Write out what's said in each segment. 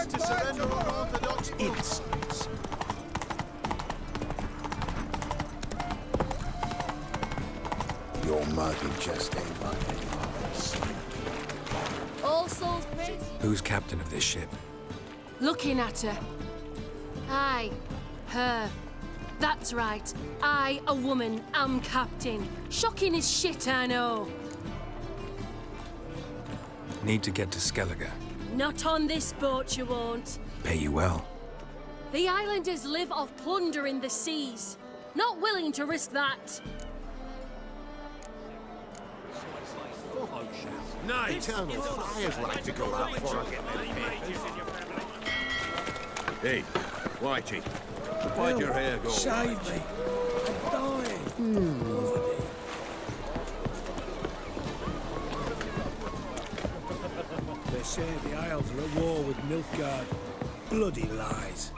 to surrender on orthodox insolence. Your murky just ain't like any others. All souls praise. Who's captain of this ship? Looking at her. Aye, her. That's right. I, a woman, am captain. Shocking as shit, I know. Need to get to Skellige. Not on this boat, you won't. Pay you well. The islanders live off plunder in the seas. Not willing to risk that. Nice. Eternal fires like to go out for a Hey, Whitey. Why'd your hair go? Save me. I'm dying. They say the Isles are at war with Nilfgaard. Bloody lies.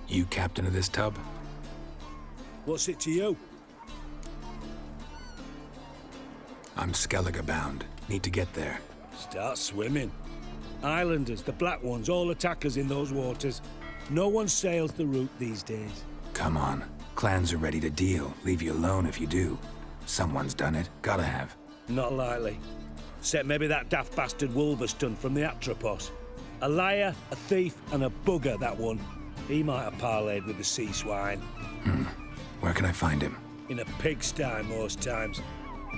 You captain of this tub? What's it to you? I'm Skellige bound. Need to get there. Start swimming. Islanders, the black ones, all attackers in those waters. No one sails the route these days. Come on. Clans are ready to deal. Leave you alone if you do. Someone's done it. Gotta have. Not likely. Except maybe that daft bastard Wolverstone from the Atropos. A liar, a thief, and a bugger, that one. He might have parlayed with the sea swine. Where can I find him? In a pigsty most times.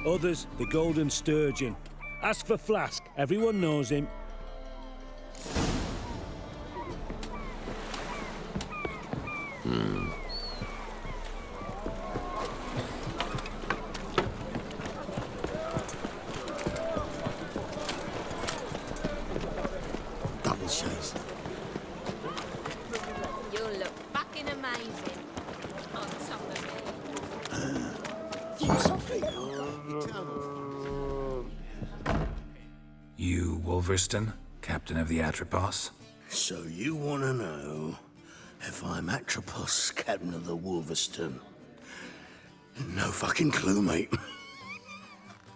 Others, the Golden Sturgeon. Ask for Flask. Everyone knows him. Double chase. You look fucking amazing. On top of me. Philosophy. Eternal. You Wolverstone, captain of the Atropos? So you want to know if I'm Atropos, captain of the Wolverstone? No fucking clue, mate.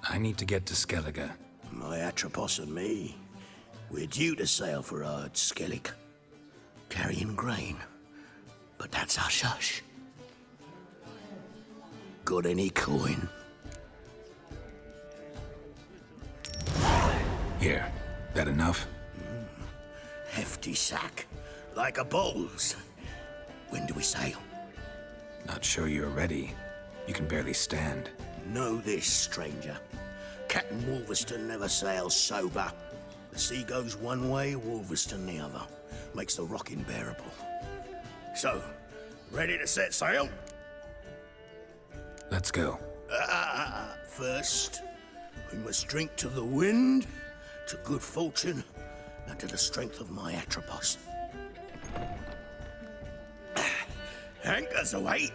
I need to get to Skellige. My Atropos and me, we're due to sail for Ard Skellig, carrying grain. But that's hush-hush. Got any coin? Here. That enough? Hefty sack, like a bull's. When do we sail? Not sure you're ready. You can barely stand. Know this, stranger. Captain Wolverstone never sails sober. The sea goes one way, Wolverstone the other. Makes the rocking bearable. So, ready to set sail? Let's go. First, we must drink to the wind, to good fortune, and to the strength of my Atropos. Anchors away.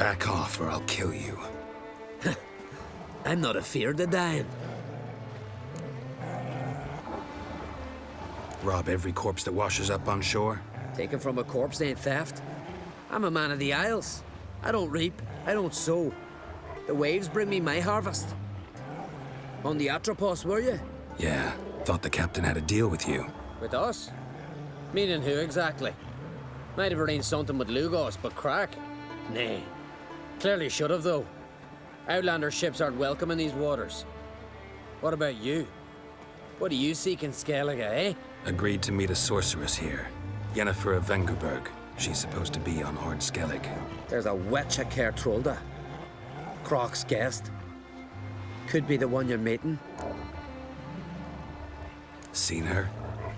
Back off or I'll kill you. I'm not afeard of dying. Rob every corpse that washes up on shore? Taken from a corpse ain't theft. I'm a man of the Isles. I don't reap, I don't sow. The waves bring me my harvest. On the Atropos, were you? Yeah, thought the captain had a deal with you. With us? Meaning who exactly? Might have arranged something with Lugos, but crack? Nay. Clearly should have, though. Outlander ships aren't welcome in these waters. What about you? What do you seek in Skellige, eh? Agreed to meet a sorceress here. Yennefer of Vengerberg. She's supposed to be on Ord Skellig. There's a witch at Caer Trolda. Croc's guest. Could be the one you're meeting. Seen her?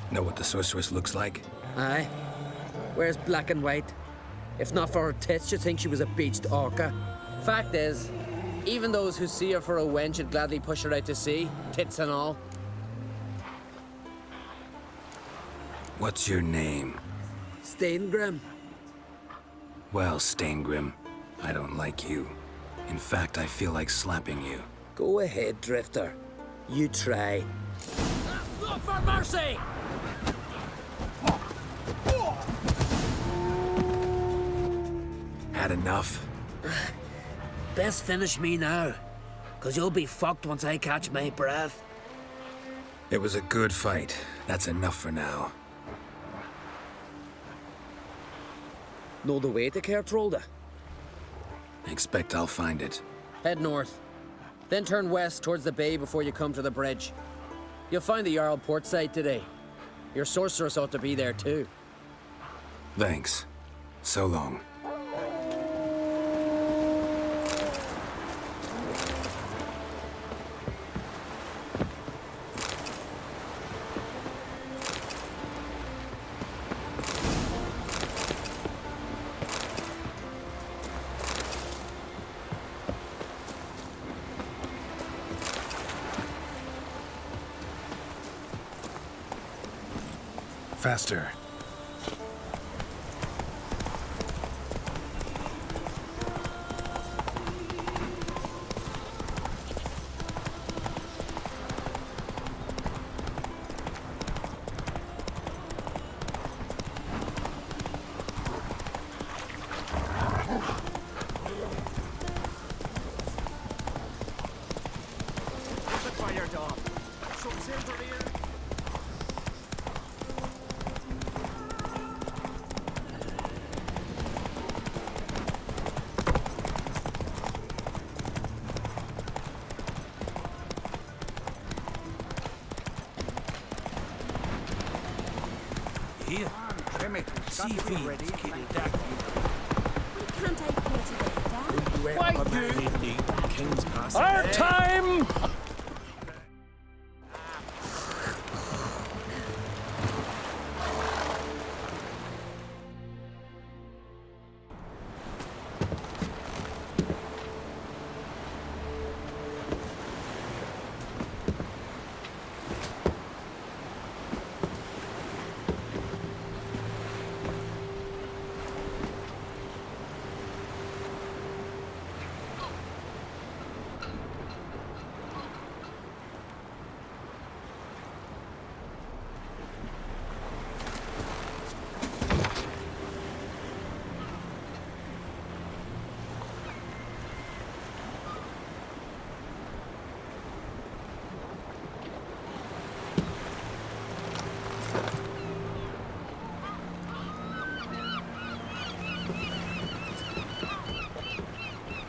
Know what the sorceress looks like? Aye. Wears black and white. If not for her tits, you'd think she was a beached orca. Fact is, even those who see her for a wench would gladly push her out to sea, tits and all. What's your name? Steingrim. Well, Steingrim, I don't like you. In fact, I feel like slapping you. Go ahead, Drifter. You try. Look for mercy! Had enough? Best finish me now, 'cause you'll be fucked once I catch my breath. It was a good fight. That's enough for now. Know the way to Caer Trolda? Expect I'll find it. Head north. Then turn west towards the bay before you come to the bridge. You'll find the Jarl port side today. Your sorceress ought to be there too. Thanks. So long. Faster. Here, see if he's getting that. Can't I put it down? King's pass. Our time!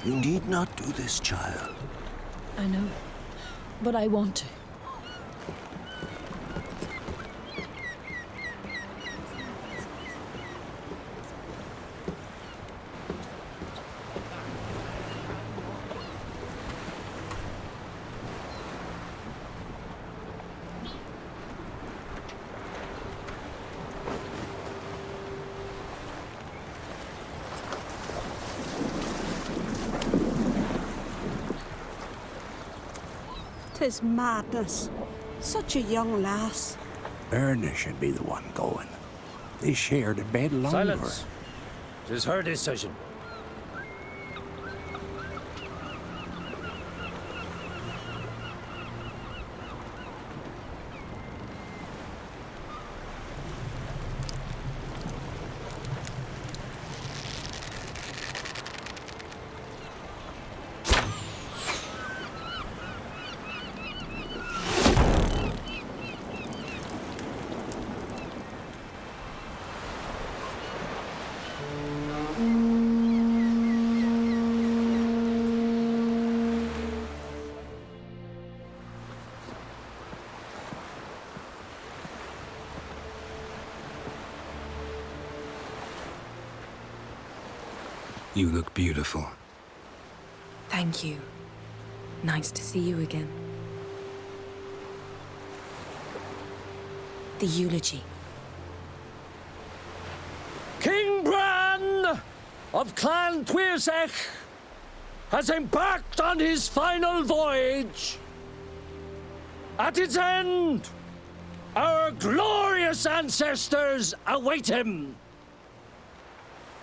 You need not do this, child. I know, but I want to. Tis madness. Such a young lass. Erna should be the one going. They shared a bed longer. Silence. It is her decision. You look beautiful. Thank you. Nice to see you again. The eulogy. King Bran of Clan Tuirsech has embarked on his final voyage. At its end, our glorious ancestors await him.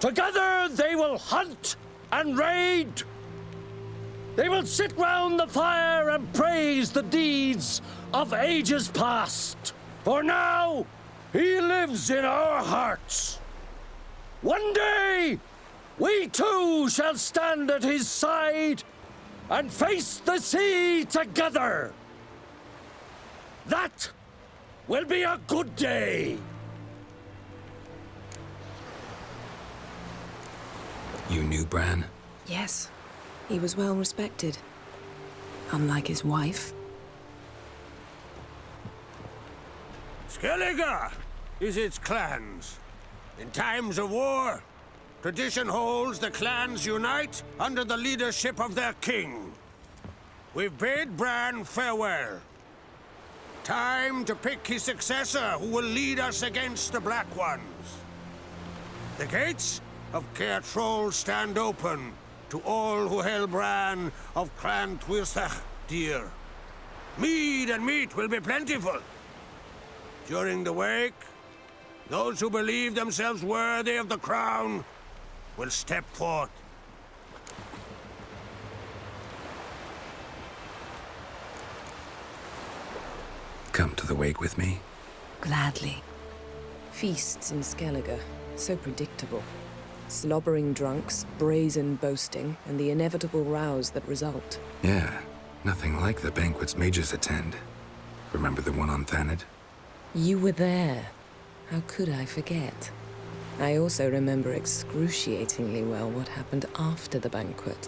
Together they will hunt and raid. They will sit round the fire and praise the deeds of ages past. For now, he lives in our hearts. One day, we too shall stand at his side and face the sea together. That will be a good day. You knew Bran? Yes, he was well respected. Unlike his wife. Skellige is its clans. In times of war, tradition holds the clans unite under the leadership of their king. We've bid Bran farewell. Time to pick his successor who will lead us against the Black Ones. The gates of Caer Troll stand open to all who held Bran of Clan Tuirsech dear. Mead and meat will be plentiful. During the wake, those who believe themselves worthy of the crown will step forth. Come to the wake with me? Gladly. Feasts in Skellige, so predictable. Slobbering drunks, brazen boasting, and the inevitable rows that result. Yeah, nothing like the banquets mages attend. Remember the one on Thanedd? You were there. How could I forget? I also remember excruciatingly well what happened after the banquet.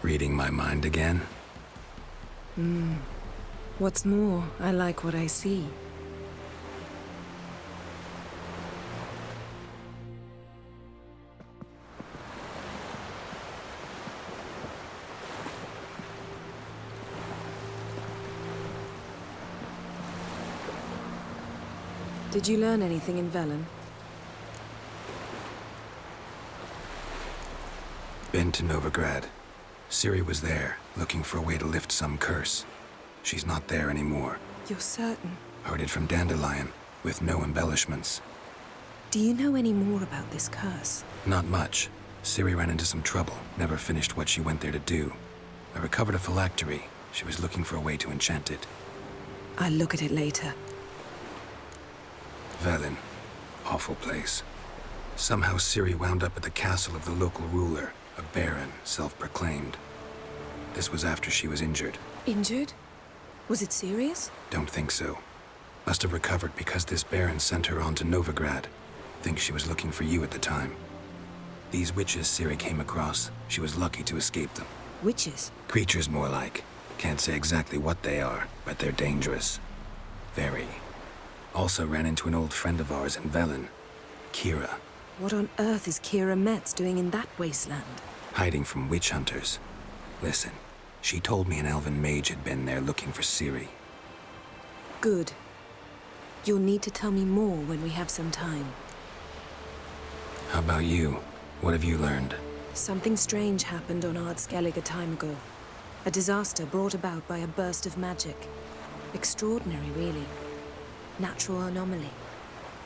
Reading my mind again? What's more, I like what I see. Did you learn anything in Velen? Been to Novigrad. Ciri was there, looking for a way to lift some curse. She's not there anymore. You're certain? Heard it from Dandelion, with no embellishments. Do you know any more about this curse? Not much. Ciri ran into some trouble, never finished what she went there to do. I recovered a phylactery. She was looking for a way to enchant it. I'll look at it later. Velen. Awful place. Somehow Ciri wound up at the castle of the local ruler, a baron, self-proclaimed. This was after she was injured. Injured? Was it serious? Don't think so. Must have recovered because this baron sent her on to Novigrad. Think she was looking for you at the time. These witches Ciri came across, she was lucky to escape them. Witches? Creatures more like. Can't say exactly what they are, but they're dangerous. Very. Also ran into an old friend of ours in Velen, Kira. What on earth is Kira Metz doing in that wasteland? Hiding from witch hunters. Listen, she told me an elven mage had been there looking for Ciri. Good. You'll need to tell me more when we have some time. How about you? What have you learned? Something strange happened on Ard Skellige a time ago. A disaster brought about by a burst of magic. Extraordinary, really. Natural anomaly.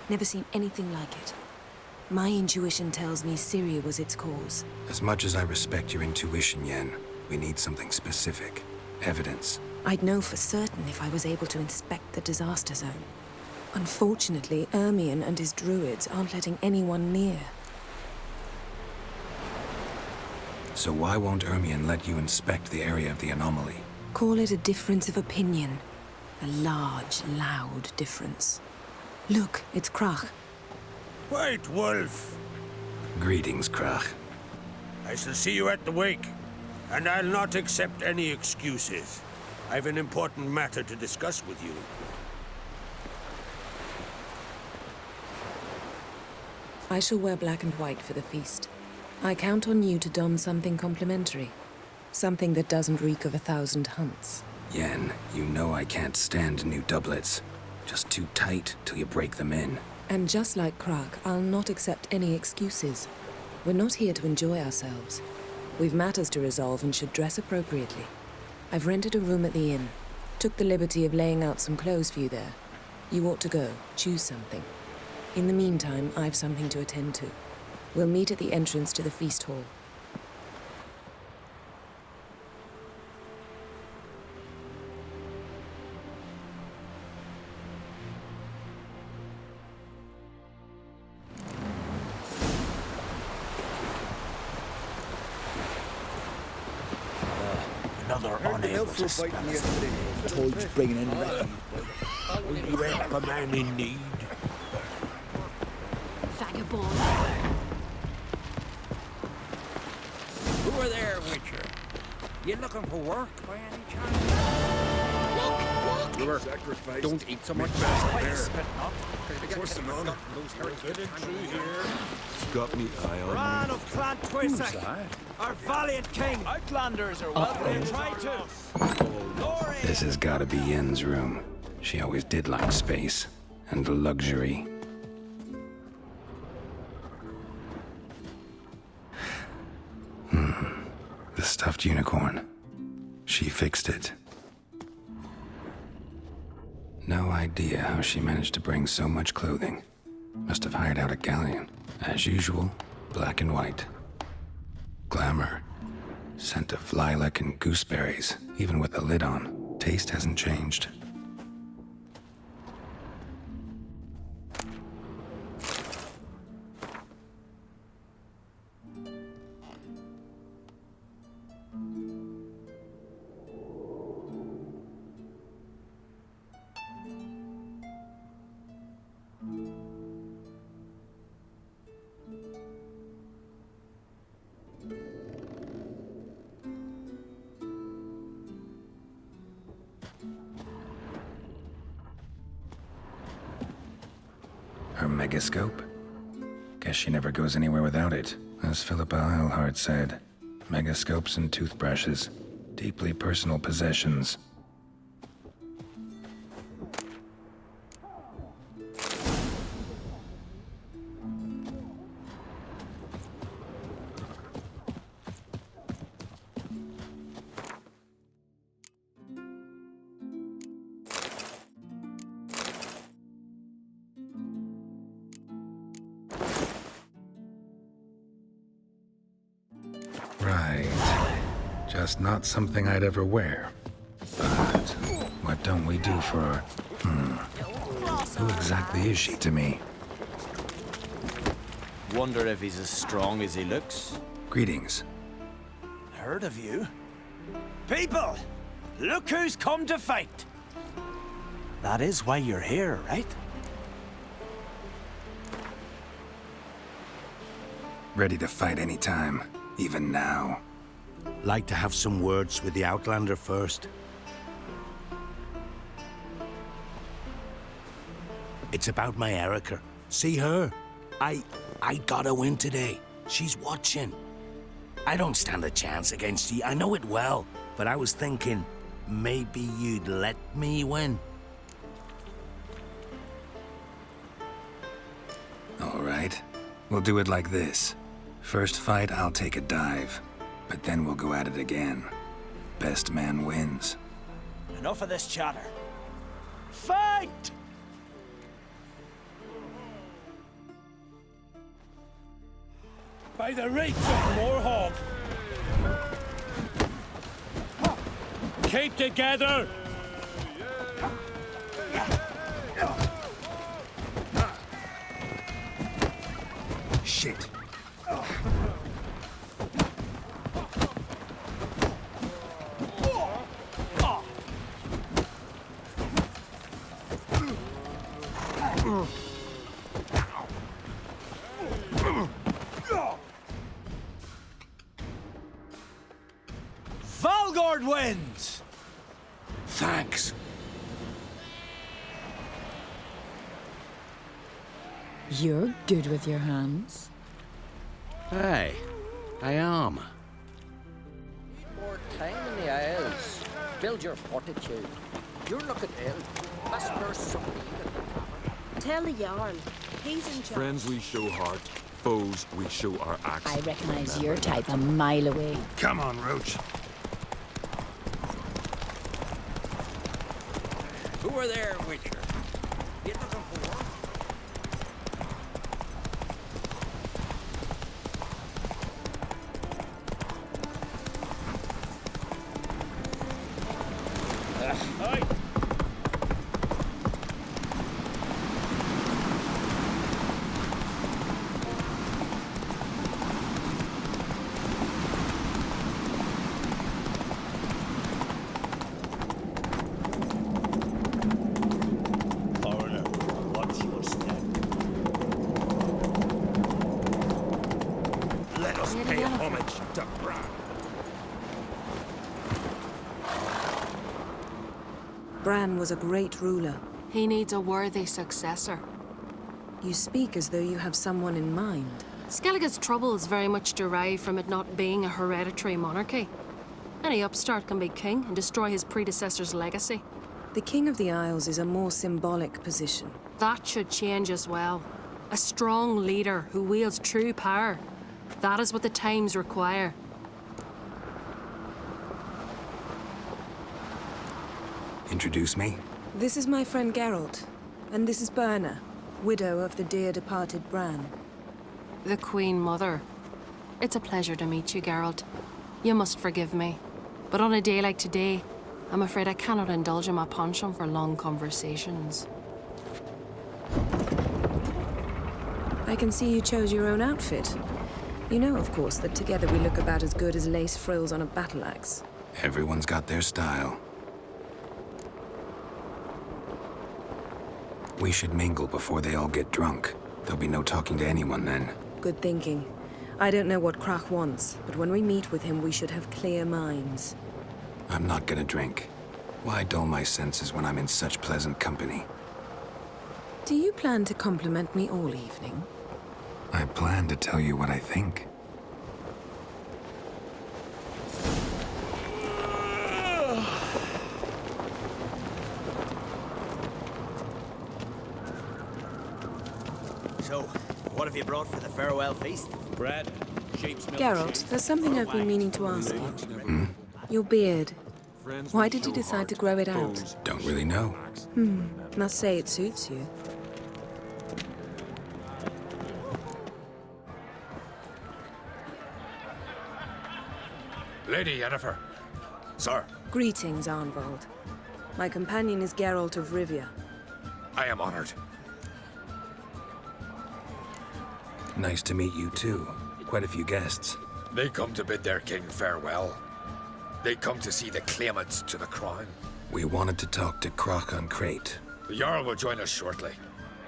Never seen anything like it. My intuition tells me Ciri was its cause. As much as I respect your intuition, Yen, we need something specific. Evidence. I'd know for certain if I was able to inspect the disaster zone. Unfortunately, Ermion and his druids aren't letting anyone near. So why won't Ermion let you inspect the area of the anomaly? Call it a difference of opinion. A large, loud difference. Look, it's Krach. White Wolf. Greetings, Krach. I shall see you at the wake, and I'll not accept any excuses. I've an important matter to discuss with you. I shall wear black and white for the feast. I count on you to don something complimentary. Something that doesn't reek of 1,000 hunts. Yen, you know I can't stand new doublets. Just too tight till you break them in. And just like Krak, I'll not accept any excuses. We're not here to enjoy ourselves. We've matters to resolve and should dress appropriately. I've rented a room at the inn. Took the liberty of laying out some clothes for you there. You ought to go. Choose something. In the meantime, I've something to attend to. We'll meet at the entrance to the feast hall. Another unable to spell his name. Toys bringing in money. Will you help a man in need? Vagabond. Who are there, Witcher? You looking for work by any chance? Look! Sacrifice. Don't eat so much. Forcing on. Got me eye on Ran of Clan Twisak, our valiant king. Outlanders are welcome. Try to. Glory. This has gotta be Yen's room. She always did like space and luxury. The stuffed unicorn. She fixed it. No idea how she managed to bring so much clothing. Must have hired out a galleon. As usual, black and white. Glamour. Scent of lilac and gooseberries, even with the lid on. Taste hasn't changed. Her megascope? Guess she never goes anywhere without it. As Philippa Eilhart said, megascopes and toothbrushes, deeply personal possessions. Right. Just not something I'd ever wear. But what don't we do for her? Who exactly is she to me? Wonder if he's as strong as he looks. Greetings. Heard of you? People, look who's come to fight. That is why you're here, right? Ready to fight anytime, even now. Like to have some words with the Outlander first. It's about my Erica. See her? I got a win today. She's watching. I don't stand a chance against you. I know it well. But I was thinking, maybe you'd let me win. All right. We'll do it like this. First fight, I'll take a dive. But then we'll go at it again. Best man wins. Enough of this chatter. Fight! By the rates of Moorhawk! Keep together! Shit. Valgord wins! Thanks. You're good with your hands. Aye, I am. More time in the Isles. Build your fortitude. You're looking ill. Must nurse somebody in the tavern. Tell the Jarl. He's in charge. Friends we show heart, foes we show our axe. I recognize your type a mile away. Come on, Roach. Who are there, Witcher? You looking for work? Foreigner, what's your step? Let us pay homage to Bran. Bran was a great ruler. He needs a worthy successor. You speak as though you have someone in mind. Skellige's troubles very much derive from it not being a hereditary monarchy. Any upstart can be king and destroy his predecessor's legacy. The King of the Isles is a more symbolic position. That should change as well. A strong leader who wields true power. That is what the times require. Introduce me? This is my friend Geralt, and this is Berna, widow of the dear departed Bran. The Queen Mother. It's a pleasure to meet you, Geralt. You must forgive me. But on a day like today, I'm afraid I cannot indulge in my penchant for long conversations. I can see you chose your own outfit. You know, of course, that together we look about as good as lace frills on a battle axe. Everyone's got their style. We should mingle before they all get drunk. There'll be no talking to anyone then. Good thinking. I don't know what Krach wants, but when we meet with him, we should have clear minds. I'm not gonna drink. Why dull my senses when I'm in such pleasant company? Do you plan to compliment me all evening? I plan to tell you what I think. So, what have you brought for the farewell feast? Bread, sheep's milk. Geralt, there's something I've been meaning to ask you. Your beard. Why did you decide to grow it out? Don't really know. Must say it suits you. Lady Yennefer. Sir, Greetings, Arnvald. My companion is Geralt of Rivia. I am honored. Nice to meet you too. Quite a few guests. They come to bid their king farewell. They come to see the claimants to the crown. We wanted to talk to Krach on Crate. The Jarl will join us shortly.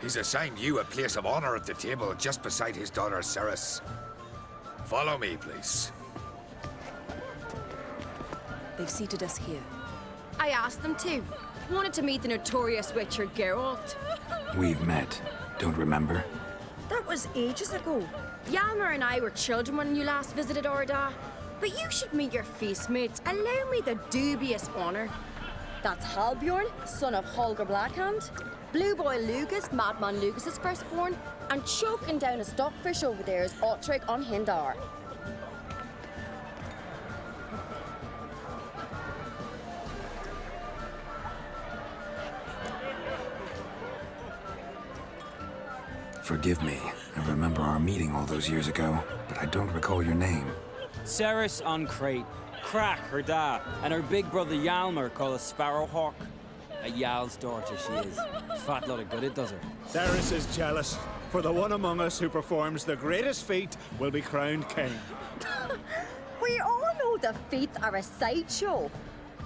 He's assigned you a place of honor at the table just beside his daughter Ceres. Follow me, please. They've seated us here. I asked them to. Wanted to meet the notorious Witcher Geralt. We've met. Don't remember? That was ages ago. Yalmer and I were children when you last visited Orda. But you should meet your feast mates. Allow me the dubious honor. That's Halbjorn, son of Holger Blackhand. Blue Boy Lugas, Madman Lugas's firstborn. And choking down a stockfish over there is Otric on Hindar. Forgive me. I remember our meeting all those years ago, but I don't recall your name. Ceres on Crate, Krach her da, and her big brother Yalmer called a Sparrowhawk. A Jarl's daughter she is. Fat lot of good it does her. Ceres is jealous, for the one among us who performs the greatest feat will be crowned king. We all know the feats are a sideshow.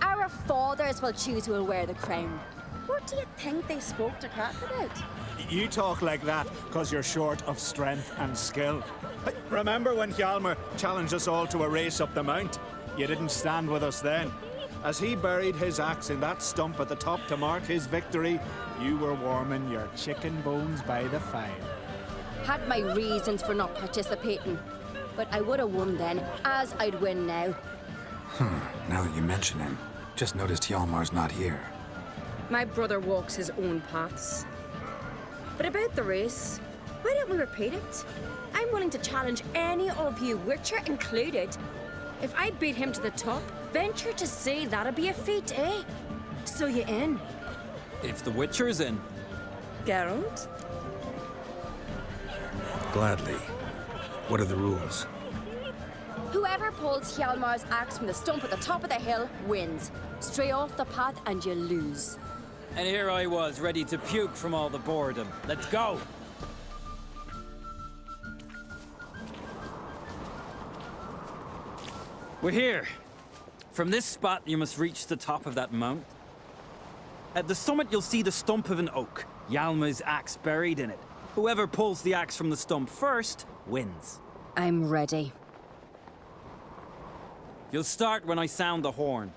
Our fathers will choose who will wear the crown. What do you think they spoke to Krach about? You talk like that because you're short of strength and skill. Remember when Hjalmar challenged us all to a race up the mount? You didn't stand with us then. As he buried his axe in that stump at the top to mark his victory, you were warming your chicken bones by the fire. Had my reasons for not participating. But I would have won then, as I'd win now. Now that you mention him, just noticed Hjalmar's not here. My brother walks his own paths. But about the race, why don't we repeat it? I'm willing to challenge any of you, Witcher included. If I beat him to the top, venture to say that'd be a feat, eh? So you in? If the Witcher's in. Geralt? Gladly. What are the rules? Whoever pulls Hjalmar's axe from the stump at the top of the hill wins. Stray off the path and you lose. And here I was, ready to puke from all the boredom. Let's go! We're here. From this spot, you must reach the top of that mount. At the summit, you'll see the stump of an oak, Hjalmar's axe buried in it. Whoever pulls the axe from the stump first, wins. I'm ready. You'll start when I sound the horn.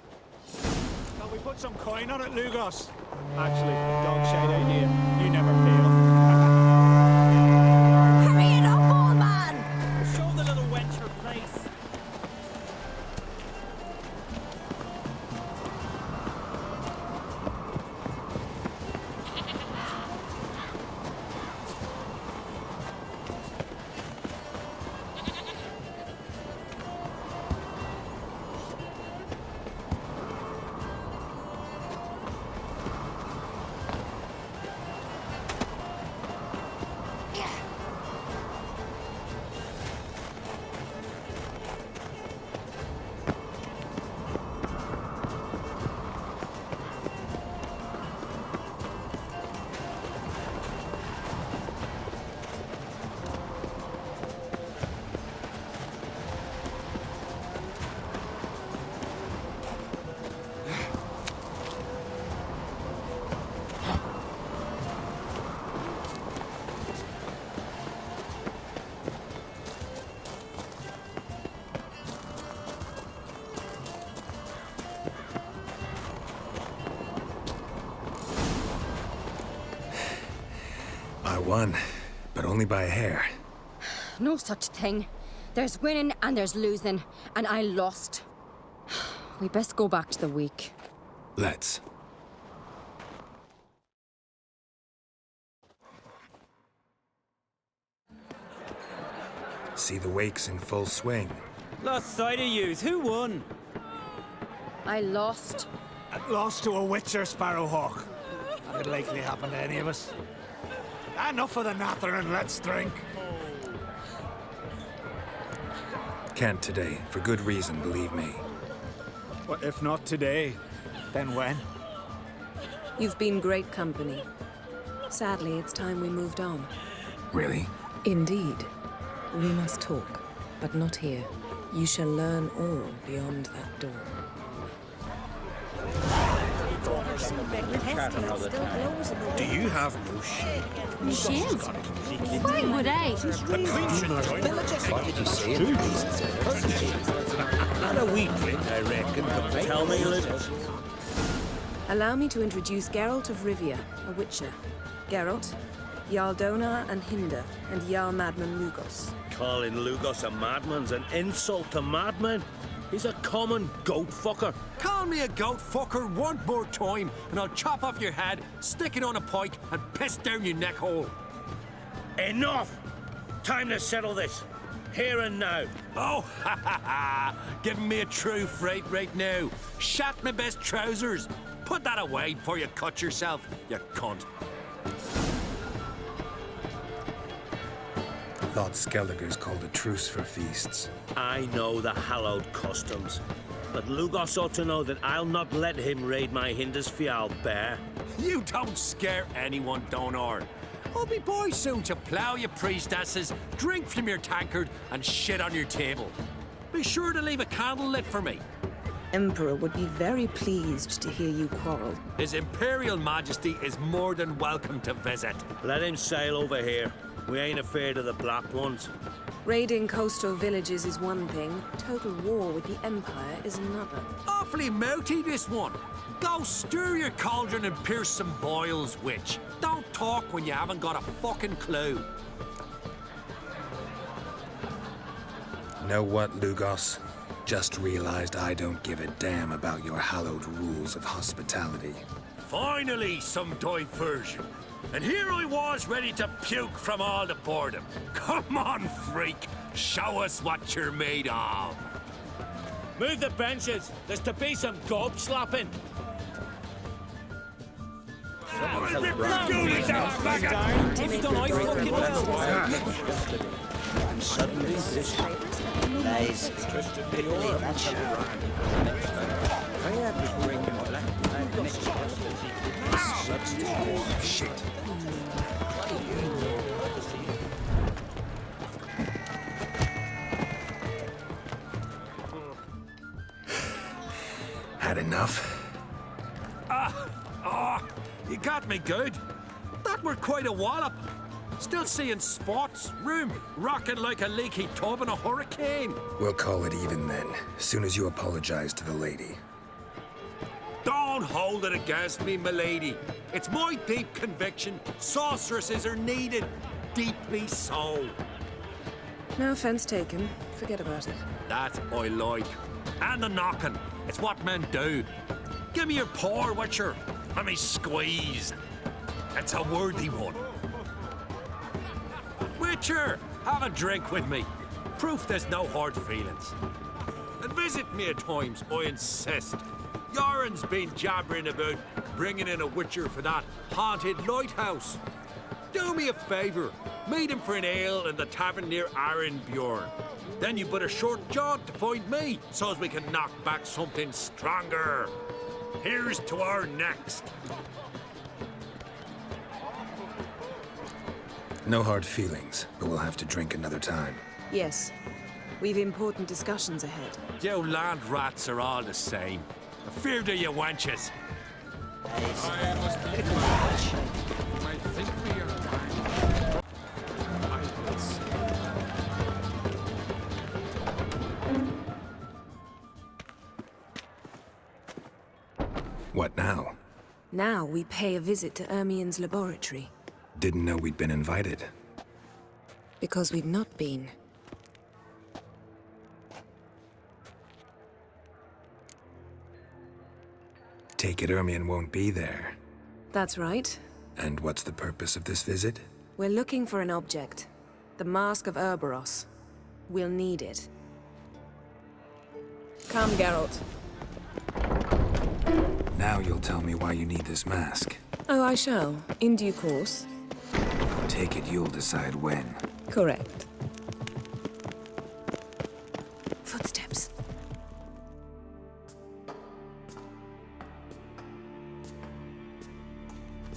Shall we put some coin on it, Lugos? Actually, dog shade idea. You never pay up. Hurry it up, old man! Show the little wench her place. I won, but only by a hair. No such thing. There's winning and there's losing, and I lost. We best go back to the week. Let's. See the wakes in full swing. Lost sight of yous. Who won? I lost. Lost to a Witcher, Sparrowhawk. That'd likely happen to any of us. Enough of the nattering, let's drink. Can't today, for good reason, believe me. Well, if not today, then when? You've been great company. Sadly, it's time we moved on. Really? Indeed. We must talk, but not here. You shall learn all beyond that door. Do you have no shame? Shame? Why would I? Not a wee bit, I reckon, but tell me a little. Allow me to introduce Geralt of Rivia, a Witcher. Geralt, Jarl Donar and Hinder, and Jarl Madman Lugos. Calling Lugos a madman's an insult to madmen. He's a common goat fucker. Call me a goat fucker one more time, and I'll chop off your head, stick it on a pike, and piss down your neck hole. Enough! Time to settle this. Here and now. Oh, ha ha ha! Giving me a true fright right now. Shat my best trousers. Put that away before you cut yourself, you cunt. Thought Skelliger's called a truce for feasts. I know the hallowed customs, but Lugos ought to know that I'll not let him raid my Hindisfial bear. You don't scare anyone, Donar. I'll be boy soon to plough your priestesses, drink from your tankard, and shit on your table. Be sure to leave a candle lit for me. Emperor would be very pleased to hear you quarrel. His Imperial Majesty is more than welcome to visit. Let him sail over here. We ain't afraid of the Black Ones. Raiding coastal villages is one thing. Total war with the Empire is another. Awfully mouty, this one. Go stir your cauldron and pierce some boils, witch. Don't talk when you haven't got a fucking clue. Know what, Lugos? Just realized I don't give a damn about your hallowed rules of hospitality. Finally, some diversion. And here I was ready to puke from all the boredom. Come on, freak. Show us what you're made of. Move the benches. There's to be some gob slapping. You've done I fucking well. And suddenly this lies. That Shit. Had enough? You got me good. That were quite a wallop. Still seeing spots, room, rocking like a leaky tub in a hurricane. We'll call it even then, soon as you apologize to the lady. Don't hold it against me, milady. It's my deep conviction sorceresses are needed. Deeply so. No offense taken. Forget about it. That I like. And the knocking. It's what men do. Give me your paw, Witcher. Let me squeeze. It's a worthy one. Witcher, have a drink with me. Proof there's no hard feelings. And visit me at times, I insist. Yoren's been jabbering about bringing in a Witcher for that haunted lighthouse. Do me a favour. Meet him for an ale in the tavern near Arenbjorn. Then you but a short jaunt to find me, so as we can knock back something stronger. Here's to our next. No hard feelings, but we'll have to drink another time. Yes. We've important discussions ahead. You land rats are all the same. Feared of you wenches. I must be much. You might think we are lying. I will see. What now? Now we pay a visit to Ermien's laboratory. Didn't know we'd been invited. Because we've not been. Take it Ermien won't be there. That's right. And what's the purpose of this visit? We're looking for an object. The Mask of Ouroboros. We'll need it. Come, Geralt. Now you'll tell me why you need this mask. Oh, I shall. In due course. Take it you'll decide when. Correct. Footsteps.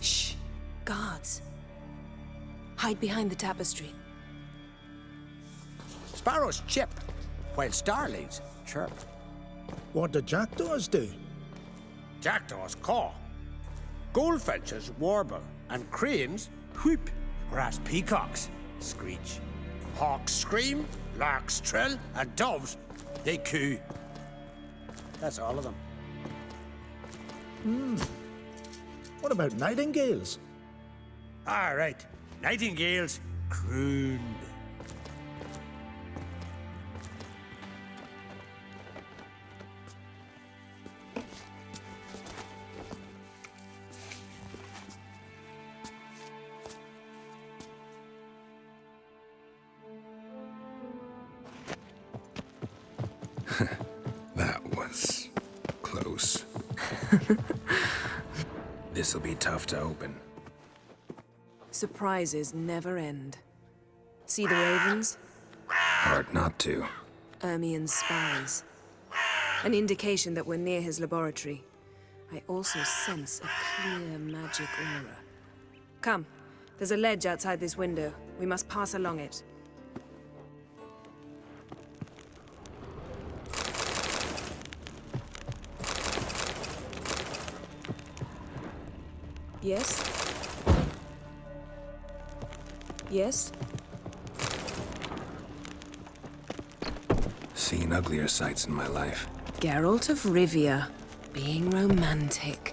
Shh. Guards. Hide behind the tapestry. Sparrows chip, while starlings chirp. What do jackdaws do? Jackdaws caw. Goldfinches warble, and cranes whoop, whereas peacocks screech. Hawks scream, larks trill, and doves, they coo. That's all of them. What about nightingales? All right, nightingales croon. That was close. This'll be tough to open. Surprises never end. See the ravens? Hard not to. Ermien's spies. An indication that we're near his laboratory. I also sense a clear magic aura. Come, there's a ledge outside this window. We must pass along it. Yes? Yes? Seen uglier sights in my life. Geralt of Rivia, being romantic.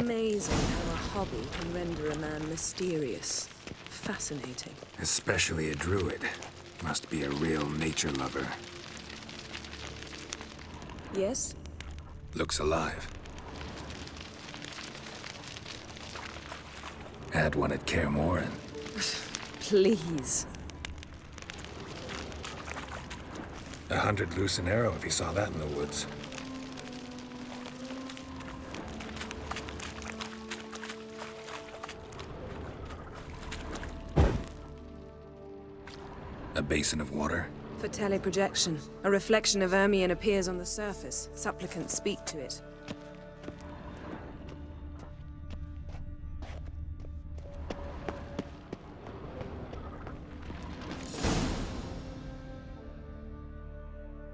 amazing how a hobby can render a man mysterious. Fascinating. Especially a druid. Must be a real nature lover. Yes? Looks alive. Had one at Kaer Morhen. Please. 100 loose an arrow if he saw that in the woods. A basin of water. For teleprojection. A reflection of Ermion appears on the surface. Supplicants speak to it.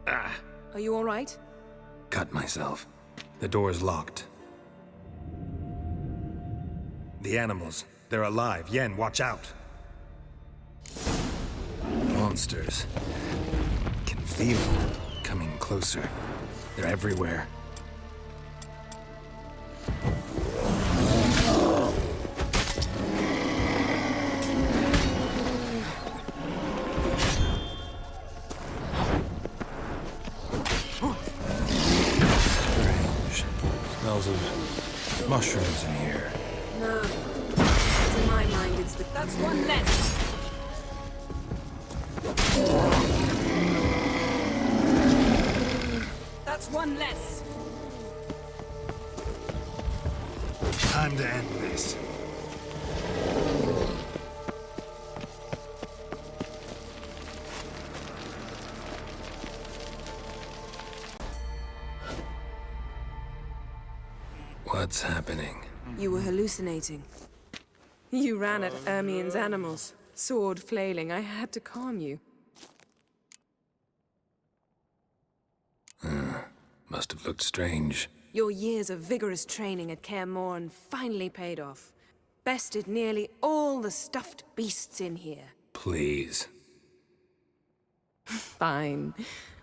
Ah! Are you all right? Cut myself. The door's locked. The animals. They're alive. Yen, watch out! Monsters. Can feel them coming closer. They're everywhere. Strange. Smells of mushrooms in here. No. To my mind, it's the... That's one less! That's one less. Time to end this. What's happening? You were hallucinating. You ran at Ermion's animals, sword flailing. I had to calm you. Must have looked strange. Your years of vigorous training at Kaer Morhen finally paid off. Bested nearly all the stuffed beasts in here. Please. Fine.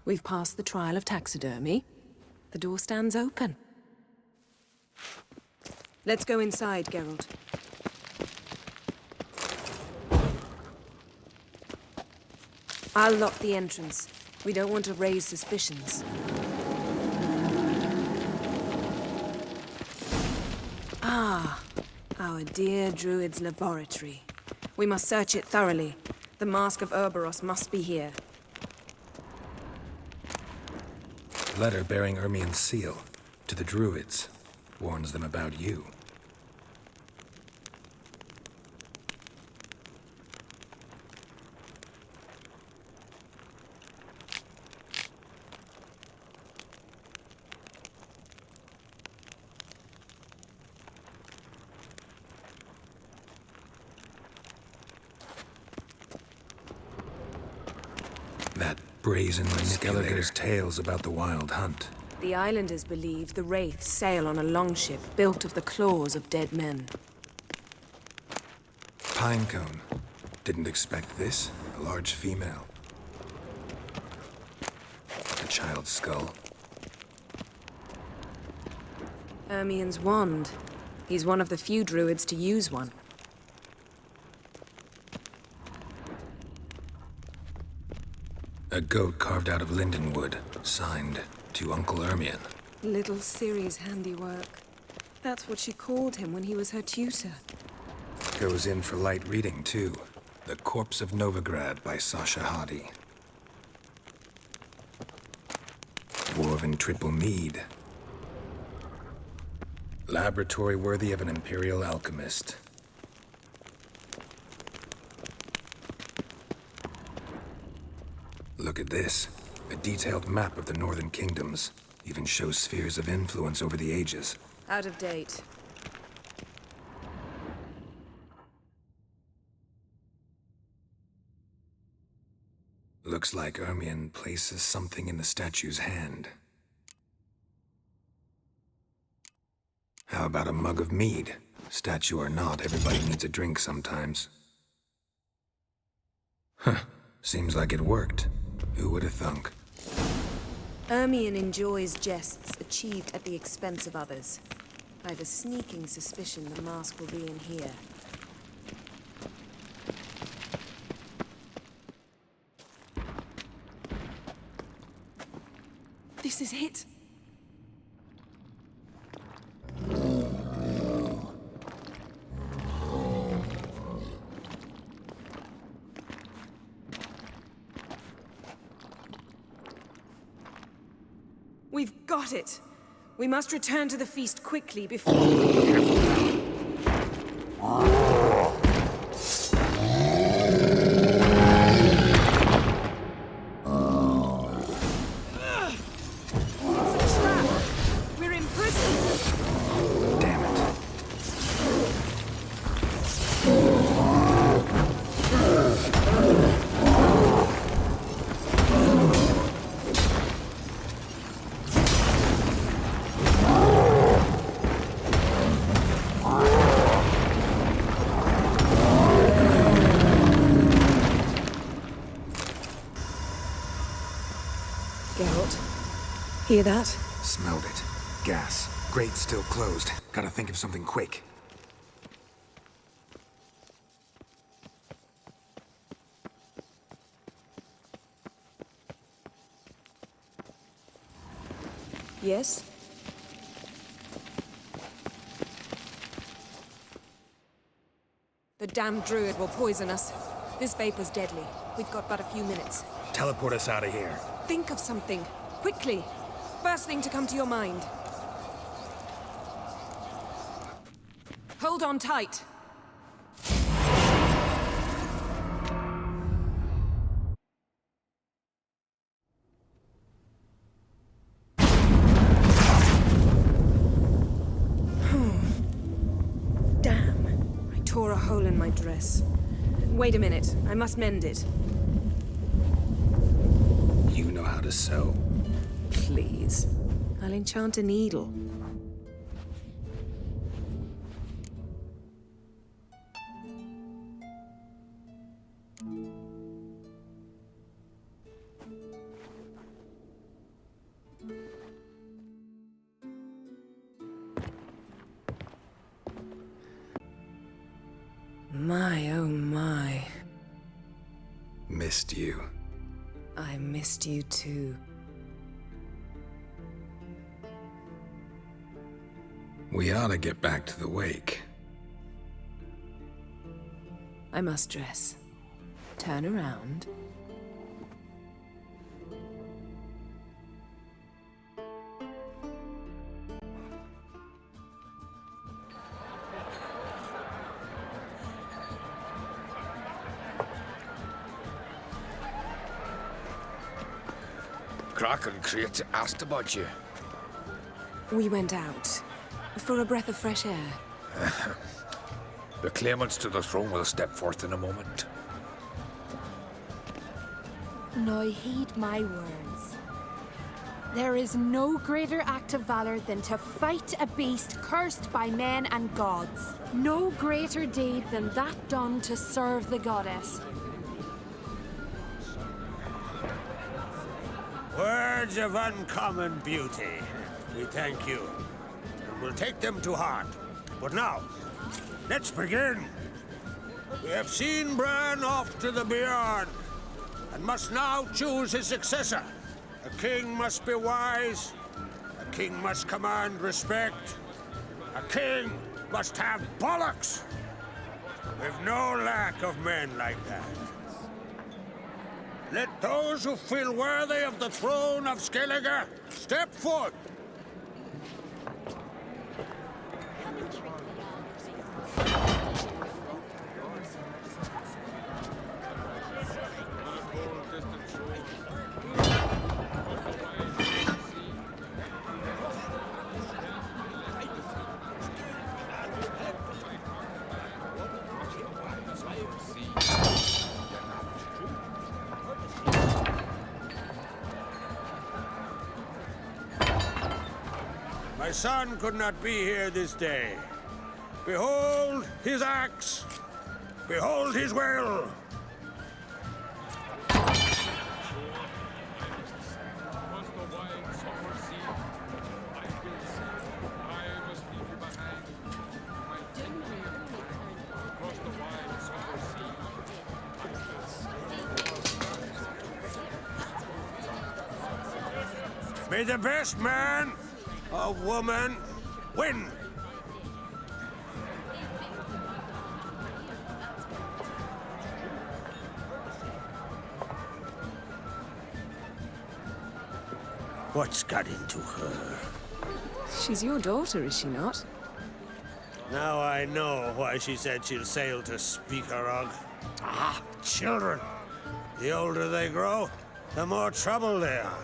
We've passed the trial of taxidermy. The door stands open. Let's go inside, Geralt. I'll lock the entrance. We don't want to raise suspicions. Ah, our dear Druid's laboratory. We must search it thoroughly. The Mask of Ouroboros must be here. Letter bearing Ermion's seal to the Druids. Warns them about you. That brazen Skellige's tales about the Wild Hunt. The islanders believe the Wraiths sail on a longship built of the claws of dead men. Pinecone. Didn't expect this. A large female. A child's skull. Ermion's wand. He's one of the few druids to use one. A goat carved out of lindenwood, signed to Uncle Ermion. Little Ciri's handiwork. That's what she called him when he was her tutor. Goes in for light reading, too. The Corpse of Novigrad by Sasha Hadi. Dwarven triple mead. Laboratory worthy of an imperial alchemist. Look at this. A detailed map of the northern kingdoms. Even shows spheres of influence over the ages. Out of date. Looks like Ermion places something in the statue's hand. How about a mug of mead? Statue or not, everybody needs a drink sometimes. Huh. Seems like it worked. Who would have thunk? Ermion enjoys jests achieved at the expense of others. I have a sneaking suspicion the mask will be in here. This is it. We've got it. We must return to the feast quickly before... Hear that? Smelled it. Gas. Grate's still closed. Gotta think of something quick. Yes? The damned druid will poison us. This vapor's deadly. We've got but a few minutes. Teleport us out of here. Think of something. Quickly. First thing to come to your mind. Hold on tight. Damn. I tore a hole in my dress. Wait a minute. I must mend it. You know how to sew. Please. I'll enchant a needle. My, oh my. Missed you. I missed you too. We ought to get back to the wake. I must dress. Turn around. Kraken Crate asked about you. We went out. For a breath of fresh air. The claimants to the throne will step forth in a moment. Now heed my words. There is no greater act of valor than to fight a beast cursed by men and gods. No greater deed than that done to serve the goddess. Words of uncommon beauty. We thank you. And we'll take them to heart. But now, let's begin. We have seen Bran off to the beyond, and must now choose his successor. A king must be wise. A king must command respect. A king must have bollocks. We've no lack of men like that. Let those who feel worthy of the throne of Skellige step forth. My son could not be here this day. Behold his axe. Behold his will. May the best man or woman win. What's got into her? She's your daughter, is she not? Now I know why she said she'll sail to Speakerog. Ah, children. The older they grow, the more trouble they are.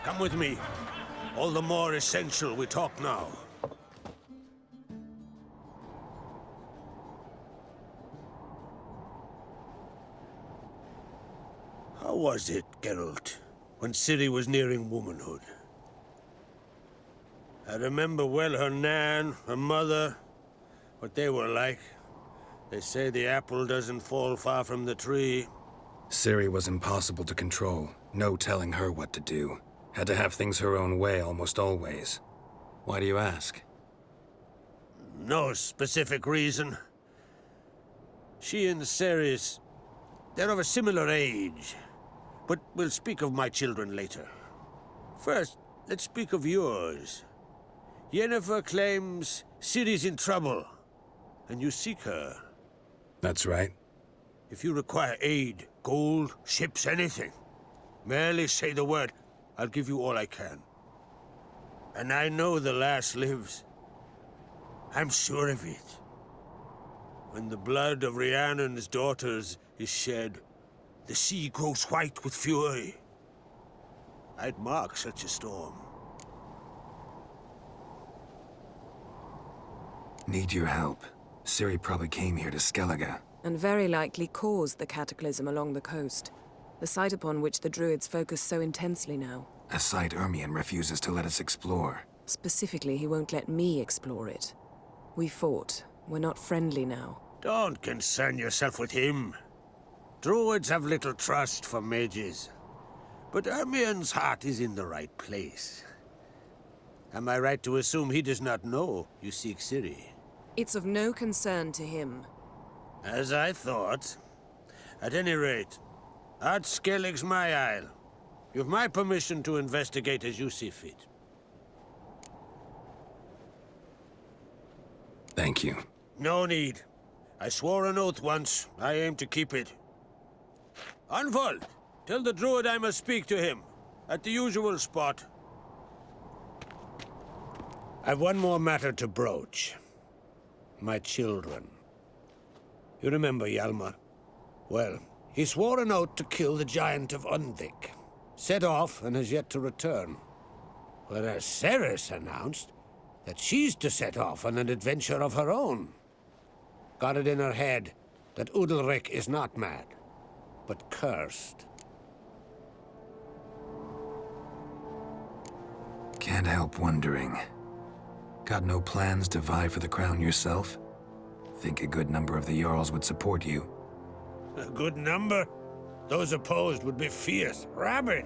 Come with me. All the more essential we talk now. How was it, Geralt, when Ciri was nearing womanhood? I remember well her nan, her mother, what they were like. They say the apple doesn't fall far from the tree. Ciri was impossible to control. No telling her what to do. Had to have things her own way almost always. Why do you ask? No specific reason. She and Ceres, they're of a similar age. But we'll speak of my children later. First, let's speak of yours. Yennefer claims Ciri's in trouble, and you seek her. That's right. If you require aid, gold, ships, anything, merely say the word. I'll give you all I can. And I know the lass lives. I'm sure of it. When the blood of Rhiannon's daughters is shed, the sea grows white with fury. I'd mark such a storm. Need your help. Ciri probably came here to Skellige. And very likely caused the cataclysm along the coast. The site upon which the Druids focus so intensely now. A site Ermion refuses to let us explore. Specifically, he won't let me explore it. We fought. We're not friendly now. Don't concern yourself with him. Druids have little trust for mages. But Ermion's heart is in the right place. Am I right to assume he does not know you seek Ciri? It's of no concern to him. As I thought. At any rate, Ard Skellig's my isle. You've my permission to investigate as you see fit. Thank you. No need. I swore an oath once. I aim to keep it. Unfold! Tell the druid I must speak to him. At the usual spot. I've one more matter to broach. My children. You remember Hjalmar? Well, he swore an oath to kill the giant of Undvik. Set off and has yet to return. Whereas Ceres announced that she's to set off on an adventure of her own. Got it in her head that Udalric is not mad, but cursed. Can't help wondering. Got no plans to vie for the crown yourself? Think a good number of the Jarls would support you. A good number? Those opposed would be fierce, rabid.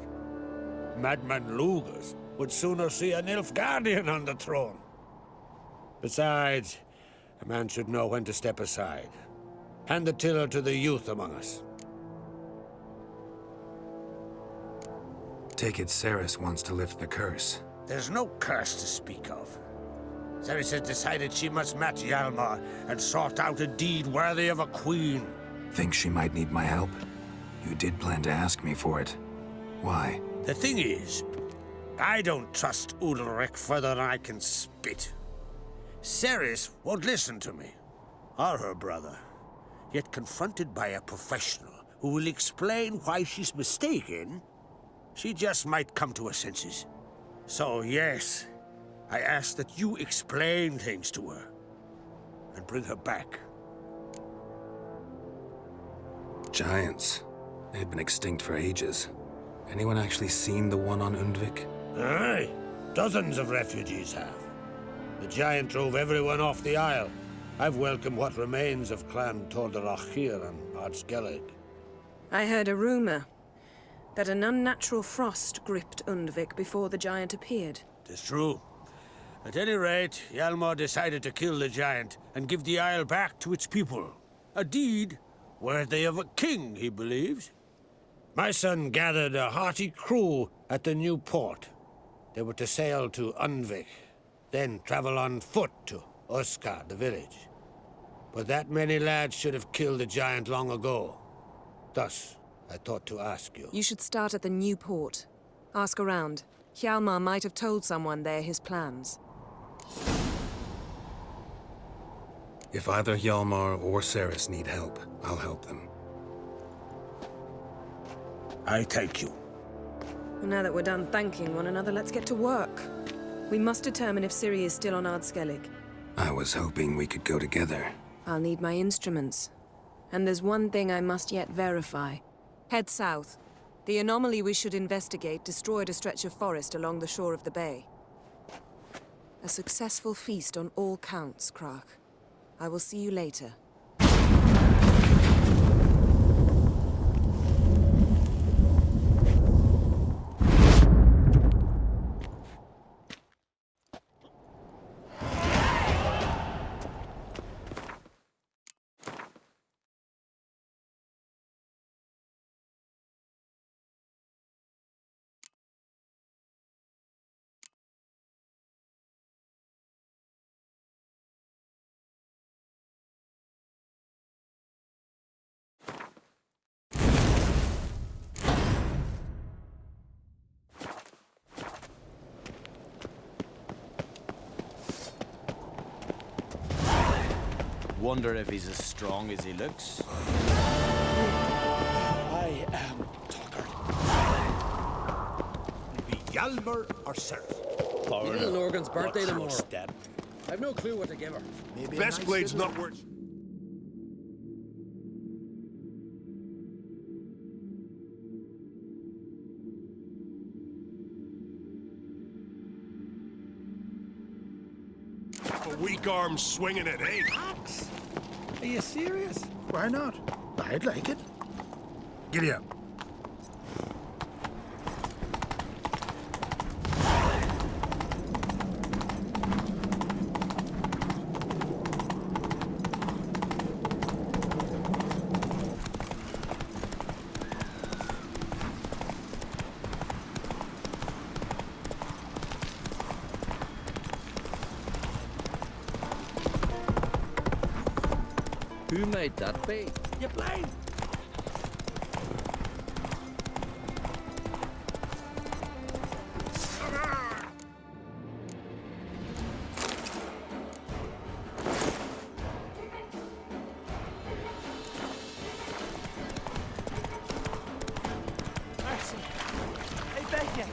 Madman Lugas would sooner see an Nilfgaardian on the throne. Besides, a man should know when to step aside. Hand the tiller to the youth among us. Take it Ceres wants to lift the curse. There's no curse to speak of. Ceres has decided she must match Hjalmar and sort out a deed worthy of a queen. Think she might need my help? You did plan to ask me for it. Why? The thing is, I don't trust Udalric further than I can spit. Ceres won't listen to me, or her brother. Yet confronted by a professional who will explain why she's mistaken, she just might come to her senses. So yes, I ask that you explain things to her and bring her back. Giants. They've been extinct for ages. Anyone actually seen the one on Undvik? Aye, dozens of refugees have. The giant drove everyone off the isle. I've welcomed what remains of Clan Tordarach here and Ard Skellig. I heard a rumor that an unnatural frost gripped Undvik before the giant appeared. Tis true. At any rate, Hjalmar decided to kill the giant and give the isle back to its people. A deed worthy of a king, he believes. My son gathered a hearty crew at the new port. They were to sail to Unvik, then travel on foot to Oskar, the village. But that many lads should have killed the giant long ago. Thus, I thought to ask you. You should start at the new port. Ask around. Hjalmar might have told someone there his plans. If either Hjalmar or Ceres need help, I'll help them. I take you. Well, now that we're done thanking one another, let's get to work. We must determine if Ciri is still on Ardskellig. I was hoping we could go together. I'll need my instruments. And there's one thing I must yet verify. Head south. The anomaly we should investigate destroyed a stretch of forest along the shore of the bay. A successful feast on all counts, Krach. I will see you later. Wonder if he's as strong as he looks. I am Tucker. Be Hjalmar or Ceres. Little Norgan's birthday What's your tomorrow. step? I've no clue what to give her. Maybe Best blade's not worth. A weak arm swinging it, eh? Are you serious? Why not? I'd like it. Giddy up. Who made that bait? You play. Mercy. I beg you.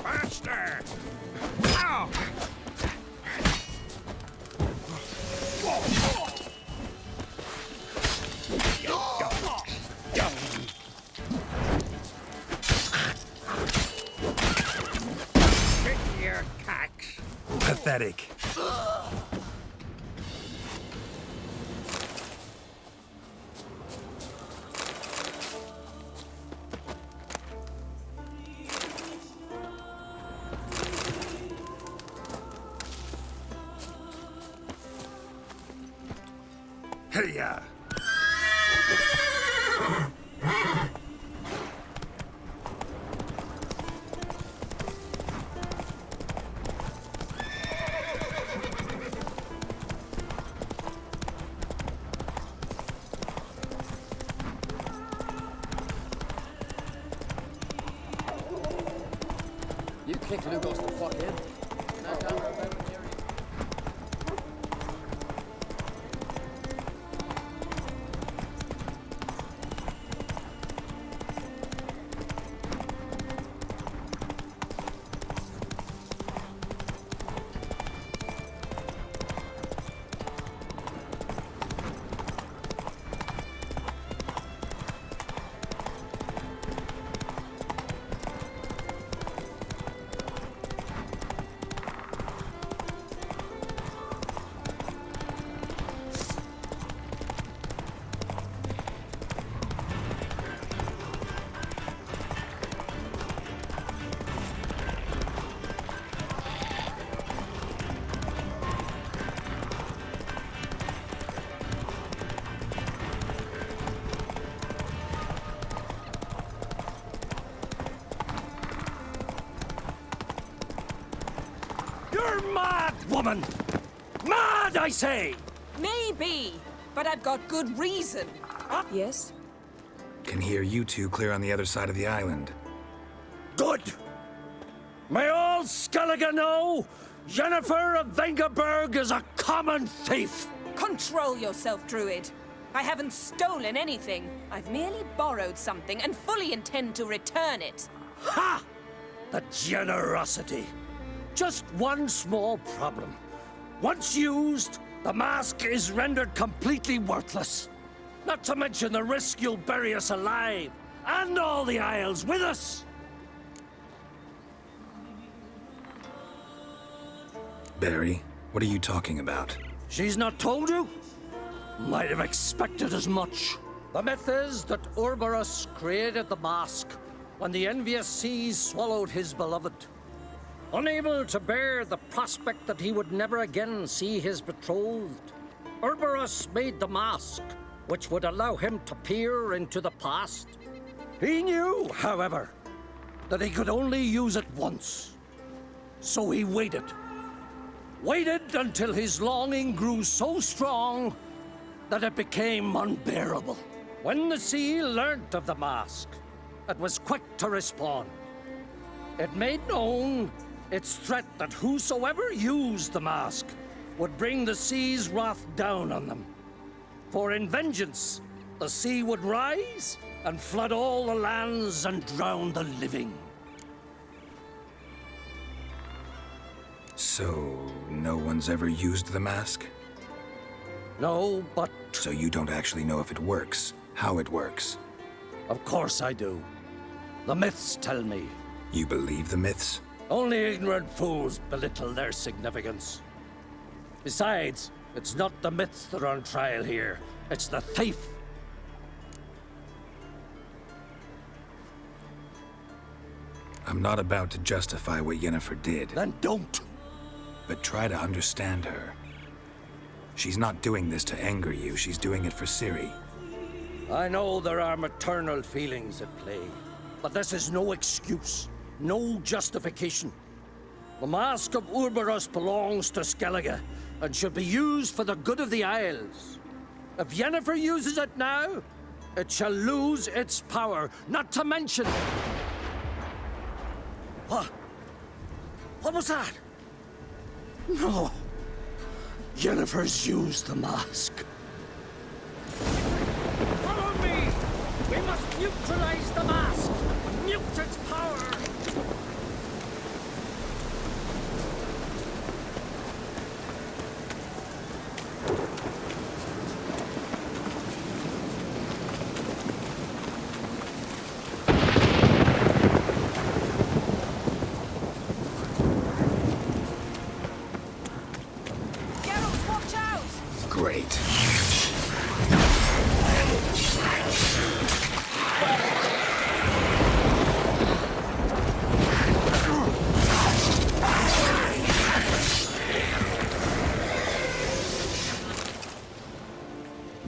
Faster! Ow! Get your cacks. Pathetic. Hey-ya! You kicked Lugos the fuck in. woman! Mad, I say! Maybe, but I've got good reason. Yes? Can hear you two clear on the other side of the island. Good! May all Skellige know Jennifer of Vengerberg is a common thief! Control yourself, Druid. I haven't stolen anything. I've merely borrowed something and fully intend to return it. Ha! The generosity. Just one small problem. Once used, the mask is rendered completely worthless. Not to mention the risk you'll bury us alive, and all the Isles with us. Barry, what are you talking about? She's not told you? Might have expected as much. The myth is that Urberus created the mask when the envious seas swallowed his beloved. Unable to bear the prospect that he would never again see his betrothed, Urberus made the mask, which would allow him to peer into the past. He knew, however, that he could only use it once. So he waited. Waited until his longing grew so strong that it became unbearable. When the sea learnt of the mask, it was quick to respond. It made known its threat that whosoever used the mask would bring the sea's wrath down on them. For in vengeance, the sea would rise and flood all the lands and drown the living. So, no one's ever used the mask? No, but... So you don't actually know if it works, how it works? Of course I do. The myths tell me. You believe the myths? Only ignorant fools belittle their significance. Besides, it's not the myths that are on trial here. It's the thief. I'm not about to justify what Yennefer did. Then don't. But try to understand her. She's not doing this to anger you, she's doing it for Ciri. I know there are maternal feelings at play, but this is no excuse, no justification. The Mask of Urberus belongs to Skellige, and should be used for the good of the Isles. If Yennefer uses it now, it shall lose its power, not to mention... What? What was that? No. Yennefer's used the mask. Follow me! We must neutralize the mask! Mute its power! Great.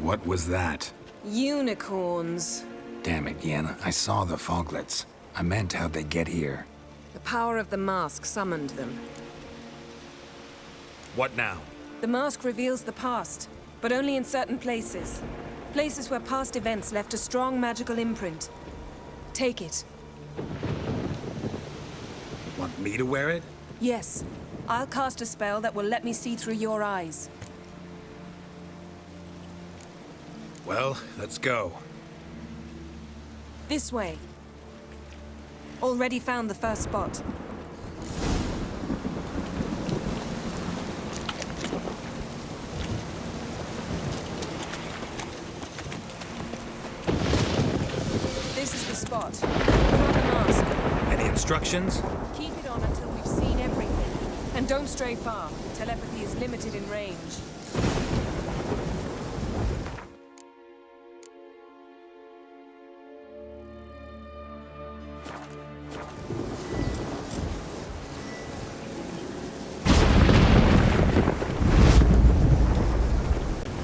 What was that? Unicorns. Damn it, Yen. I saw the foglets. I meant how'd they get here? The power of the mask summoned them. What now? The mask reveals the past, but only in certain places. Places where past events left a strong magical imprint. Take it. Want me to wear it? Yes. I'll cast a spell that will let me see through your eyes. Well, let's go. This way. Already found the first spot. This is the spot. Put on the mask. Any instructions? Keep it on until we've seen everything. And don't stray far. Telepathy is limited in range.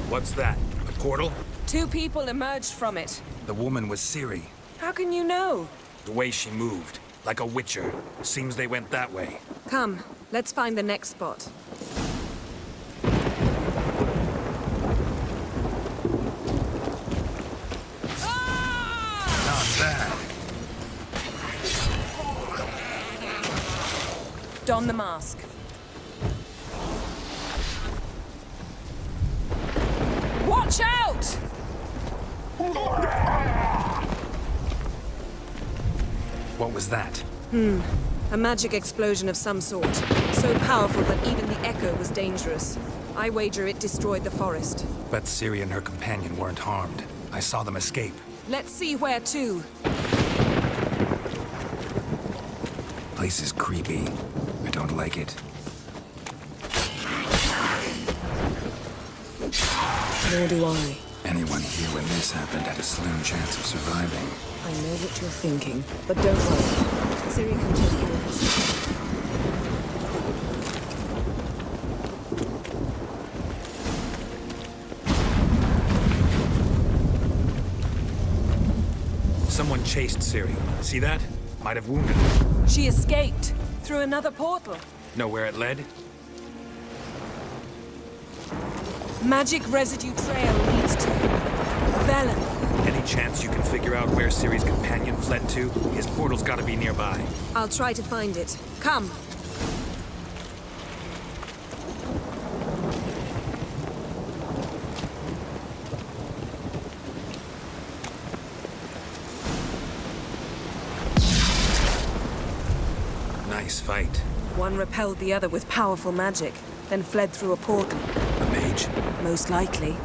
What's that? A portal? 2 people emerged from it. The woman was Ciri. How can you know? The way she moved, like a witcher. Seems they went that way. Come, let's find the next spot. don the mask. Watch out! What was that? A magic explosion of some sort. So powerful that even the echo was dangerous. I wager it destroyed the forest. But Ciri and her companion weren't harmed. I saw them escape. Let's see where to. Place is creepy. I don't like it. Nor do I. Anyone here when this happened had a slim chance of surviving. I know what you're thinking, but don't worry. Ciri can take care of herself. Someone chased Ciri. See that? Might have wounded her. She escaped through another portal. Know where it led? Magic residue trail leads to Velen. Any chance you can figure out where Ciri's companion fled to? His portal's gotta be nearby. I'll try to find it. Come. Nice fight. One repelled the other with powerful magic, then fled through a portal. A mage? Most likely.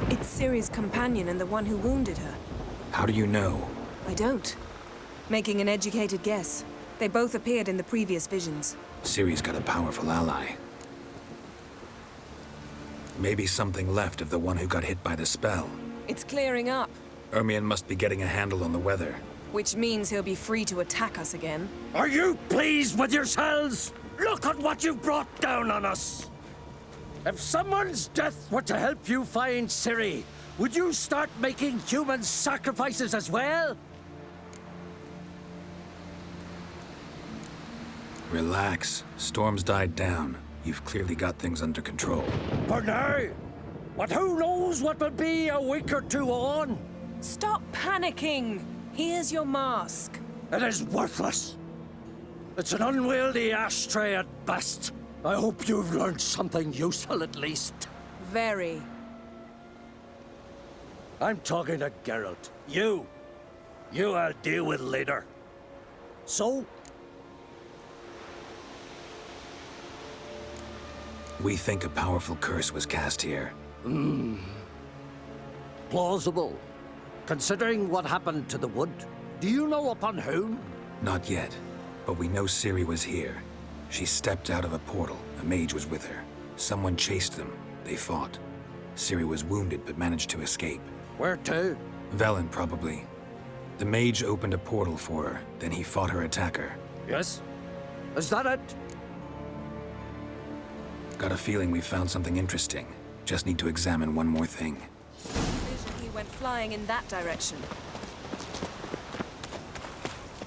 It's Ciri's companion and the one who wounded her. How do you know? I don't. Making an educated guess. They both appeared in the previous visions. Ciri's got a powerful ally. Maybe something left of the one who got hit by the spell. It's clearing up, Ermion must be getting a handle on the weather. which means he'll be free to attack us again. Are you pleased with yourselves? Look at what you've brought down on us! If someone's death were to help you find Ciri, would you start making human sacrifices as well? Relax. Storm's died down. You've clearly got things under control. For now. But who knows what will be a week or two on? Stop panicking! Here's your mask. It is worthless. It's an unwieldy ashtray at best. I hope you've learned something useful at least. Very. I'm talking to Geralt. You I'll deal with later. So? We think a powerful curse was cast here. Plausible. Considering what happened to the wood, do you know upon whom? Not yet, but we know Ciri was here. She stepped out of a portal. A mage was with her. Someone chased them. They fought. Ciri was wounded but managed to escape. Where to? Velen, probably. The mage opened a portal for her, then he fought her attacker. Yes? Is that it? Got a feeling we found something interesting. Just need to examine one more thing. He went flying in that direction.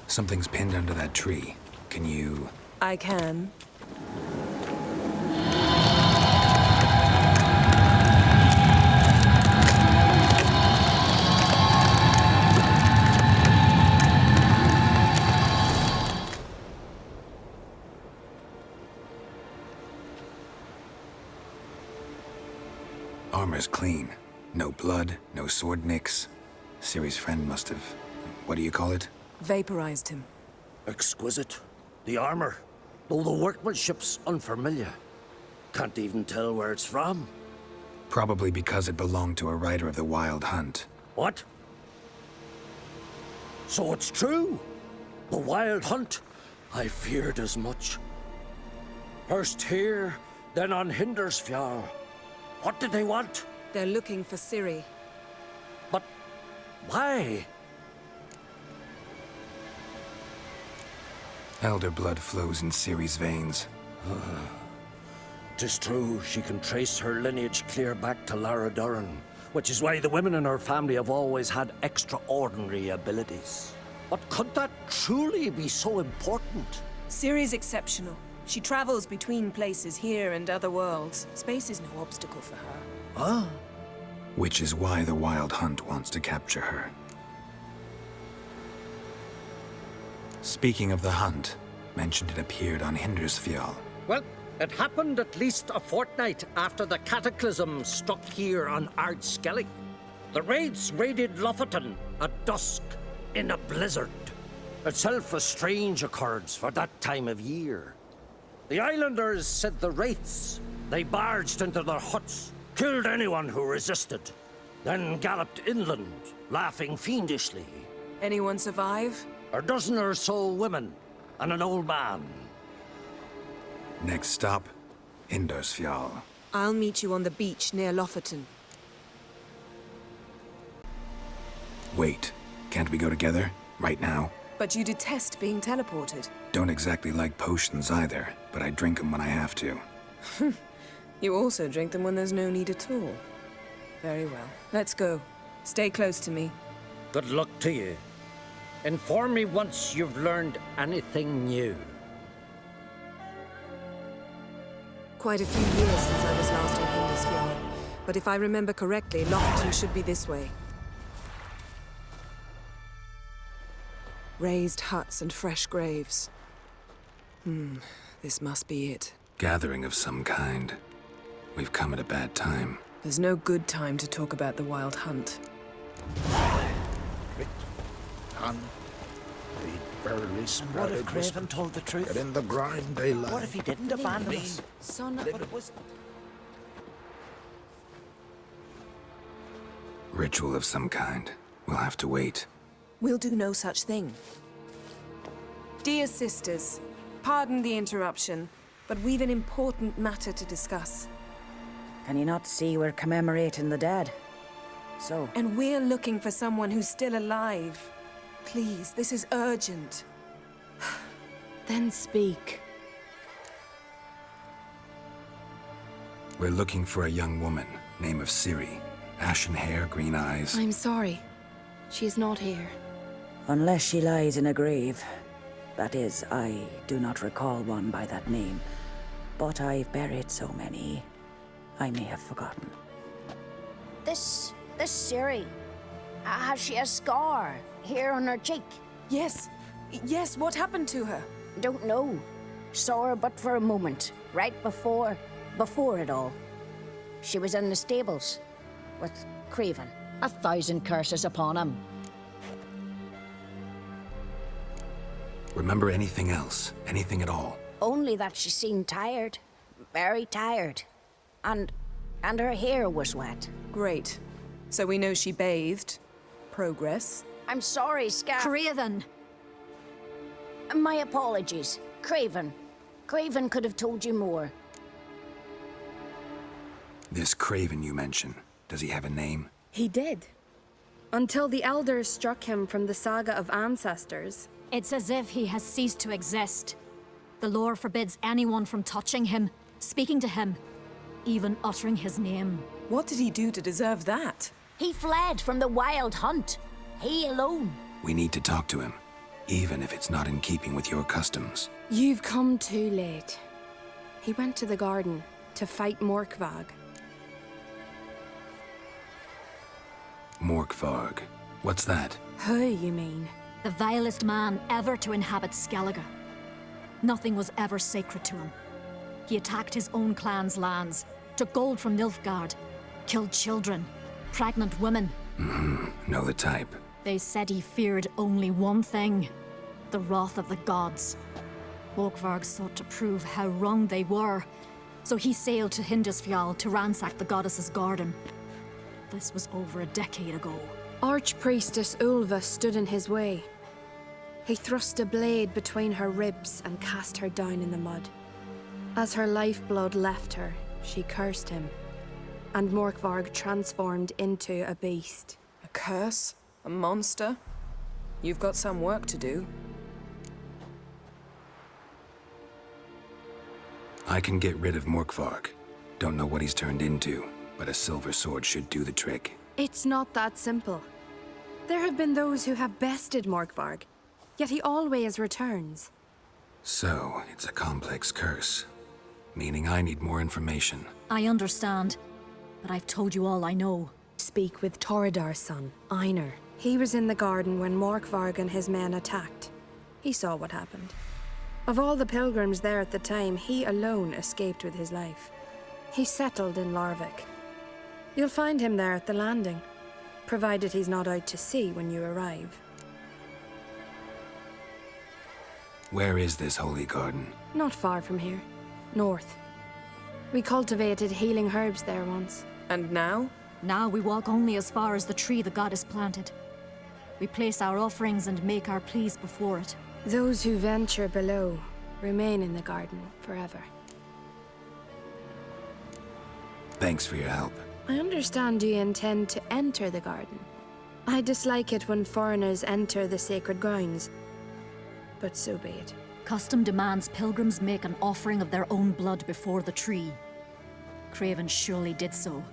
Something's pinned under that tree. Can you... I can. Armor's clean. No blood, no sword nicks. Ciri's friend must have... what do you call it? Vaporized him. Exquisite. The armor, though the workmanship's unfamiliar. Can't even tell where it's from. Probably because it belonged to a rider of the Wild Hunt. What? So it's true? The Wild Hunt? I feared as much. First here, then on Hindersfjall. What did they want? They're looking for Ciri. But why? Elder blood flows in Ciri's veins. 'Tis true, she can trace her lineage clear back to Lara Duran, which is why the women in her family have always had extraordinary abilities. But could that truly be so important? Ciri's exceptional. She travels between places here and other worlds. Space is no obstacle for her. Huh? Which is why the Wild Hunt wants to capture her. Speaking of the hunt, mentioned it appeared on Hindersfjall. Well, it happened at least a fortnight after the cataclysm struck here on Ardskellig. The raids raided Lofoten at dusk in a blizzard. Itself a strange occurrence for that time of year. The islanders said the wraiths, they barged into their huts, killed anyone who resisted, then galloped inland, laughing fiendishly. Anyone survive? A dozen or so women and an old man. Next stop, Hindersfjall. I'll meet you on the beach near Lofoten. Wait, can't we go together? Right now? But you detest being teleported. Don't exactly like potions either, but I drink them when I have to. You also drink them when there's no need at all. Very well. Let's go. Stay close to me. Good luck to you. Inform me once you've learned anything new. Quite a few years since I was last on Hindersfjall, but if I remember correctly, Lofoten should be this way. Raised huts and fresh graves. This must be it. Gathering of some kind. We've come at a bad time. There's no good time to talk about the Wild Hunt. None. They barely spread. What if Craven told the truth? Get in the grind, they lie. What if he didn't abandon us? Son, But it was... Ritual of some kind. We'll have to wait. We'll do no such thing. Dear sisters, pardon the interruption, but we've an important matter to discuss. Can you not see we're commemorating the dead? So? And we're looking for someone who's still alive. Please, this is urgent. Then speak. We're looking for a young woman, name of Ciri. Ashen hair, green eyes. I'm sorry. She is not here. Unless she lies in a grave. That is, I do not recall one by that name. But I've buried so many, I may have forgotten. This Ciri, has she a scar here on her cheek? Yes. Yes, what happened to her? Don't know. Saw her but for a moment, right before it all. She was in the stables with Craven. 1,000 curses upon him. Remember anything else? Anything at all? Only that she seemed tired. Very tired. And her hair was wet. Great. So we know she bathed. Progress. I'm sorry, Scar. Craven! My apologies. Craven. Craven could have told you more. This Craven you mention, does he have a name? He did. Until the elders struck him from the saga of ancestors. It's as if he has ceased to exist. The lore forbids anyone from touching him, speaking to him, even uttering his name. What did he do to deserve that? He fled from the Wild Hunt. He alone. We need to talk to him, even if it's not in keeping with your customs. You've come too late. He went to the garden to fight Morkvag. Morkvarg. What's that? Who, you mean? The vilest man ever to inhabit Skellige. Nothing was ever sacred to him. He attacked his own clan's lands, took gold from Nilfgaard, killed children, pregnant women. Know the type. They said he feared only one thing, the wrath of the gods. Morkvarg sought to prove how wrong they were, so he sailed to Hindersfjall to ransack the goddess's garden. This was over a decade ago. Archpriestess Ulva stood in his way. He thrust a blade between her ribs and cast her down in the mud. As her lifeblood left her, she cursed him, and Morkvarg transformed into a beast. A curse? A monster? You've got some work to do. I can get rid of Morkvarg. Don't know what he's turned into, but a silver sword should do the trick. It's not that simple. There have been those who have bested Morkvarg, yet he always returns. So, it's a complex curse. Meaning I need more information. I understand, but I've told you all I know. Speak with Torridar's son, Einar. He was in the garden when Morkvarg and his men attacked. He saw what happened. Of all the pilgrims there at the time, he alone escaped with his life. He settled in Larvik. You'll find him there at the landing, provided he's not out to sea when you arrive. Where is this holy garden? Not far from here. North. We cultivated healing herbs there once. And now? Now we walk only as far as the tree the goddess planted. We place our offerings and make our pleas before it. Those who venture below remain in the garden forever. Thanks for your help. I understand you intend to enter the garden. I dislike it when foreigners enter the sacred grounds, but so be it. Custom demands pilgrims make an offering of their own blood before the tree. Craven surely did so.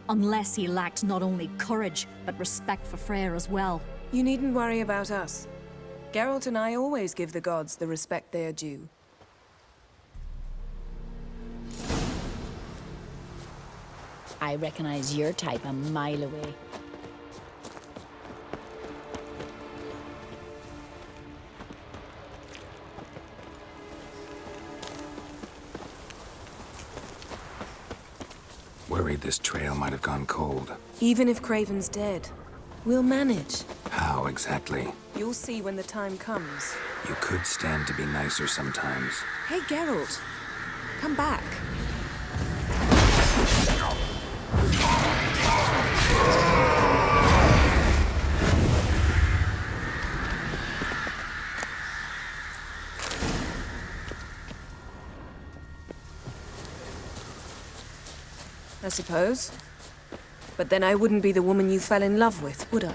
Unless he lacked not only courage, but respect for Freyr as well. You needn't worry about us. Geralt and I always give the gods the respect they are due. I recognize your type a mile away. Worried this trail might have gone cold. Even if Craven's dead, we'll manage. How exactly? You'll see when the time comes. You could stand to be nicer sometimes. Hey, Geralt. Come back. I suppose. But then I wouldn't be the woman you fell in love with, would I?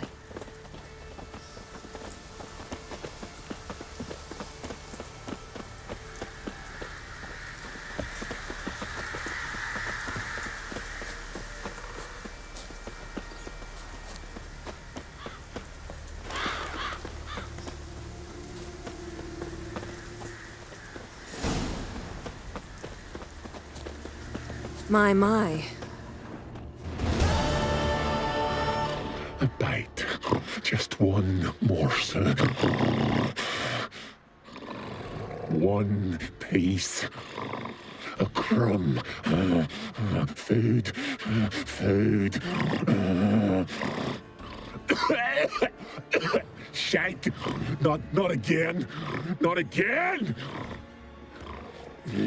My. A bite. Just one morsel. One piece. A crumb. Food. Food. Shite. Not again. Not again. He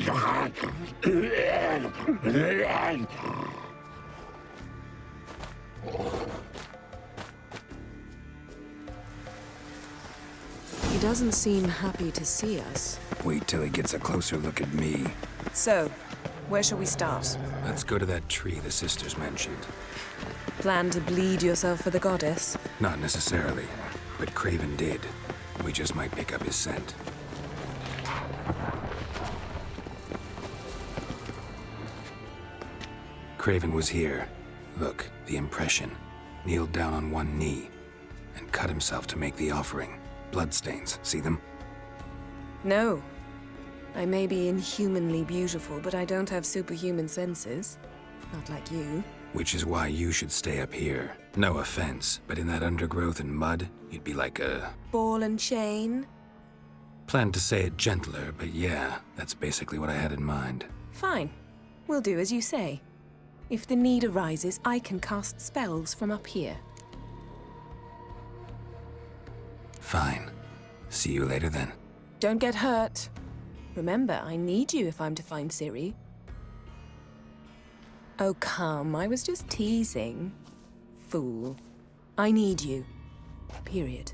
doesn't seem happy to see us. Wait till he gets a closer look at me. So, where shall we start? Let's go to that tree the sisters mentioned. Plan to bleed yourself for the goddess? Not necessarily, but Craven did. We just might pick up his scent. Craven was here. Look, the impression. Kneeled down on one knee and cut himself to make the offering. Bloodstains, see them? No. I may be inhumanly beautiful, but I don't have superhuman senses. Not like you. Which is why you should stay up here. No offense, but in that undergrowth and mud, you'd be like a... Ball and chain? Planned to say it gentler, but yeah, that's basically what I had in mind. Fine. We'll do as you say. If the need arises, I can cast spells from up here. Fine. See you later then. Don't get hurt. Remember, I need you if I'm to find Ciri. Oh, come. I was just teasing. Fool. I need you. Period.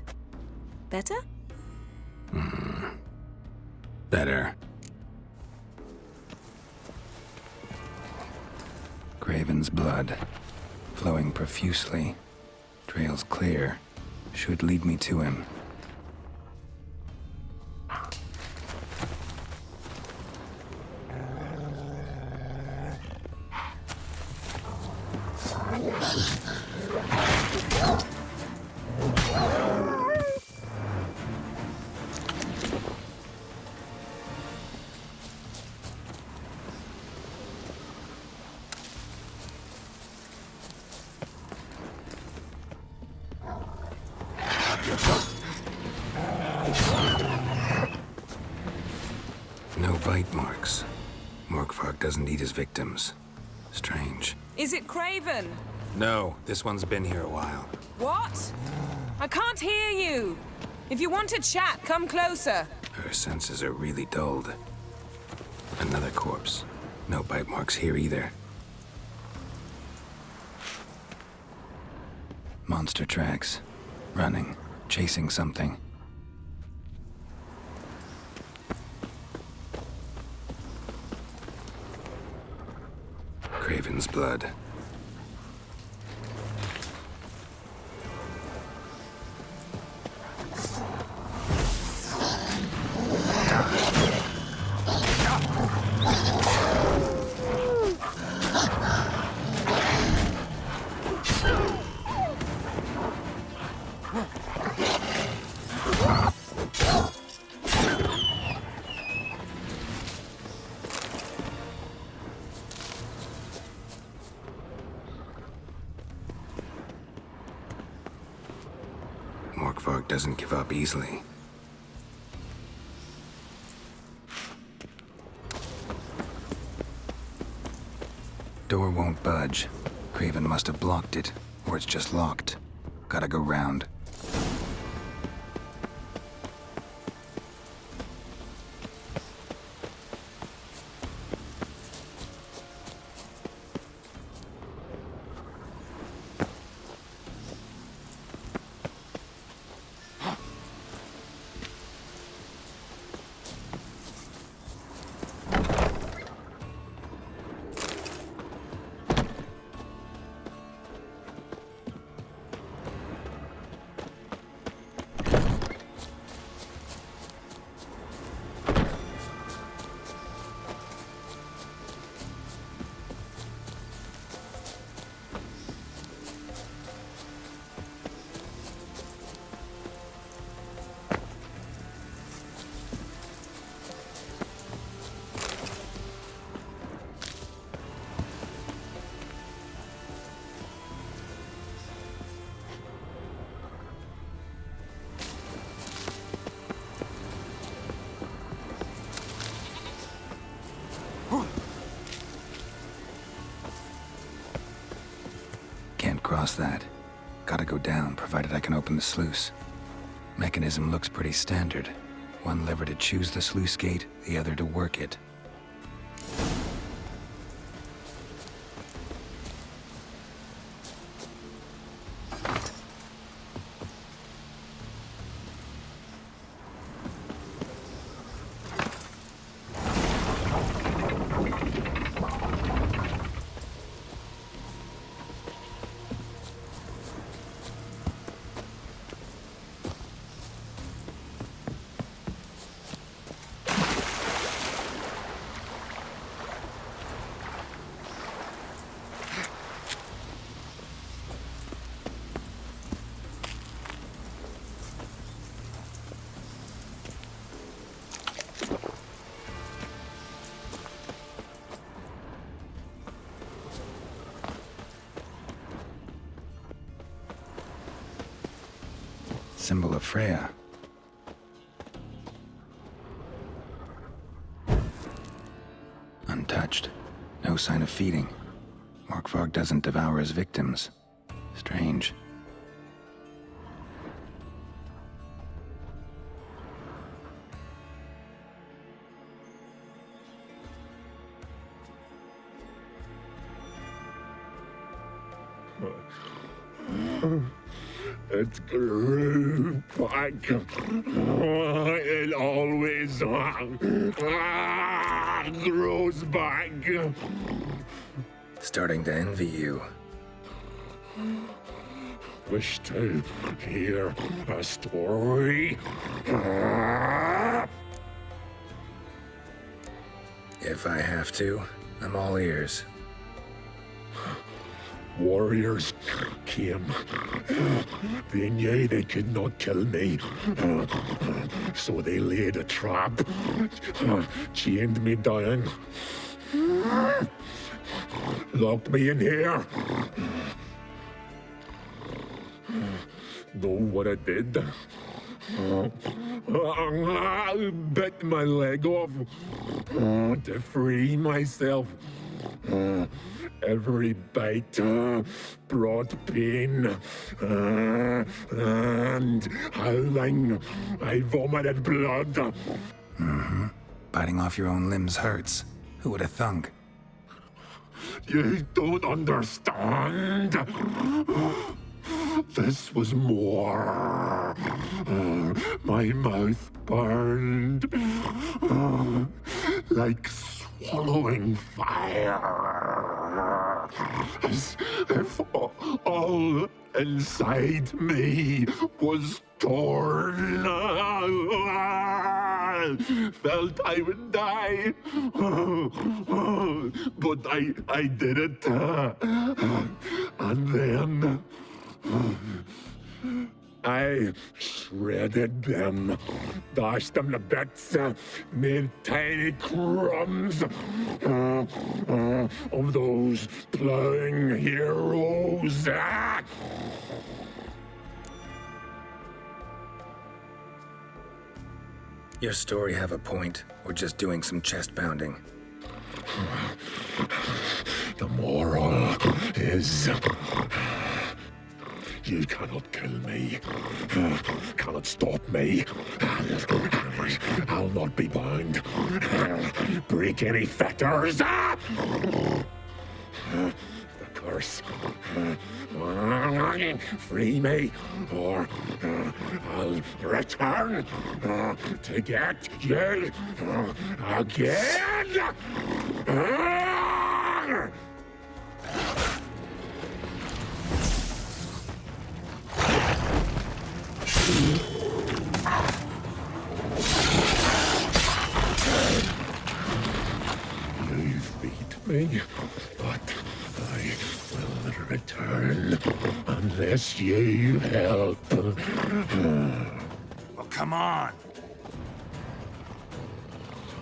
Better? Better. Craven's blood, flowing profusely. Trail's clear. Should lead me to him. No bite marks. Morkvark doesn't eat his victims. Strange. Is it Craven? No, this one's been here a while. What? I can't hear you. If you want to chat, come closer. Her senses are really dulled. Another corpse. No bite marks here either. Monster tracks. Running. Chasing something. Craven's blood. Morkvark doesn't give up easily. Door won't budge. Craven must have blocked it, or it's just locked. Gotta go round. Can't cross that. Gotta go down, provided I can open the sluice. Mechanism looks pretty standard. One lever to choose the sluice gate, the other to work it. Symbol of Freya. Untouched. No sign of feeding. Morkvark doesn't devour his victims. Strange. It grew back. It always grows back. Starting to envy you. Wish to hear a story? If I have to, I'm all ears. Warriors came. They knew they could not kill me. So they laid a trap. Chained me down. Locked me in here. Know what I did? bit my leg off to free myself. Every bite brought pain, and howling, I vomited blood. Mm-hmm. Biting off your own limbs hurts. Who would have thunk? You don't understand. This was more. My mouth burned like swallowing fire. As if all inside me was torn. Felt I would die. But I did it. And then I shredded them, dashed them to bits, made tiny crumbs of those plowing heroes. Your story have a point, or just doing some chest pounding? The moral is... You cannot kill me, cannot stop me. I'll not be bound, break any fetters. The curse. Free me, or I'll return to get you again. You've beat me, but I will return unless you help. Well, come on.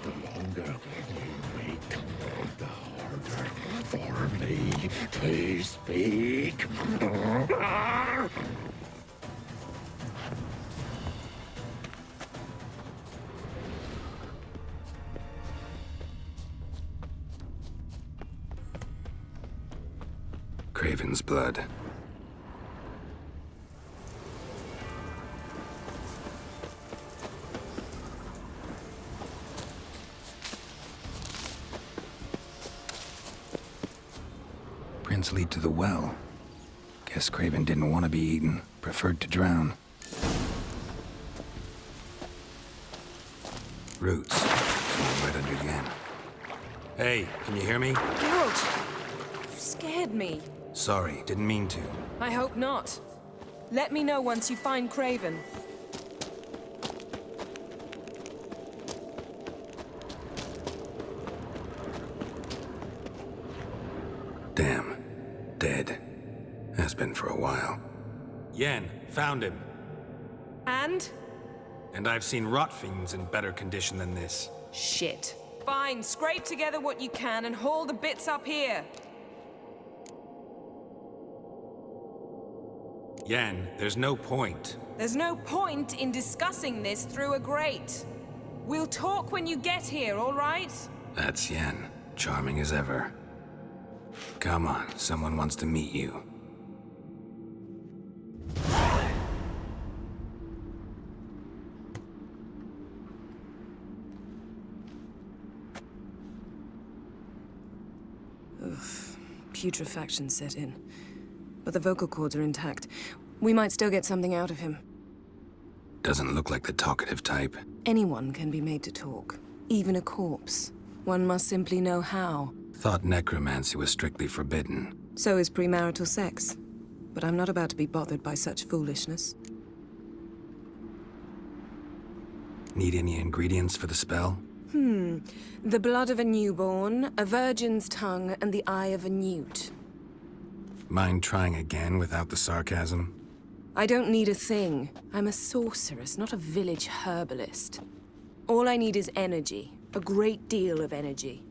The longer you wait, the harder for me to speak. Craven's blood. Prints lead to the well. Guess Craven didn't want to be eaten, preferred to drown. Roots. Right under Yen. Hey, can you hear me? Geralt! You scared me. Sorry, didn't mean to. I hope not. Let me know once you find Craven. Damn. Dead. Has been for a while. Yen, found him. And? And I've seen rot fiends in better condition than this. Shit. Fine, scrape together what you can and haul the bits up here. Yen, there's no point. There's no point in discussing this through a grate. We'll talk when you get here, all right? That's Yen. Charming as ever. Come on, someone wants to meet you. Putrefaction set in. But the vocal cords are intact. We might still get something out of him. Doesn't look like the talkative type. Anyone can be made to talk. Even a corpse. One must simply know how. Thought necromancy was strictly forbidden. So is premarital sex. But I'm not about to be bothered by such foolishness. Need any ingredients for the spell? The blood of a newborn, a virgin's tongue, and the eye of a newt. Mind trying again without the sarcasm? I don't need a thing. I'm a sorceress, not a village herbalist. All I need is energy. A great deal of energy.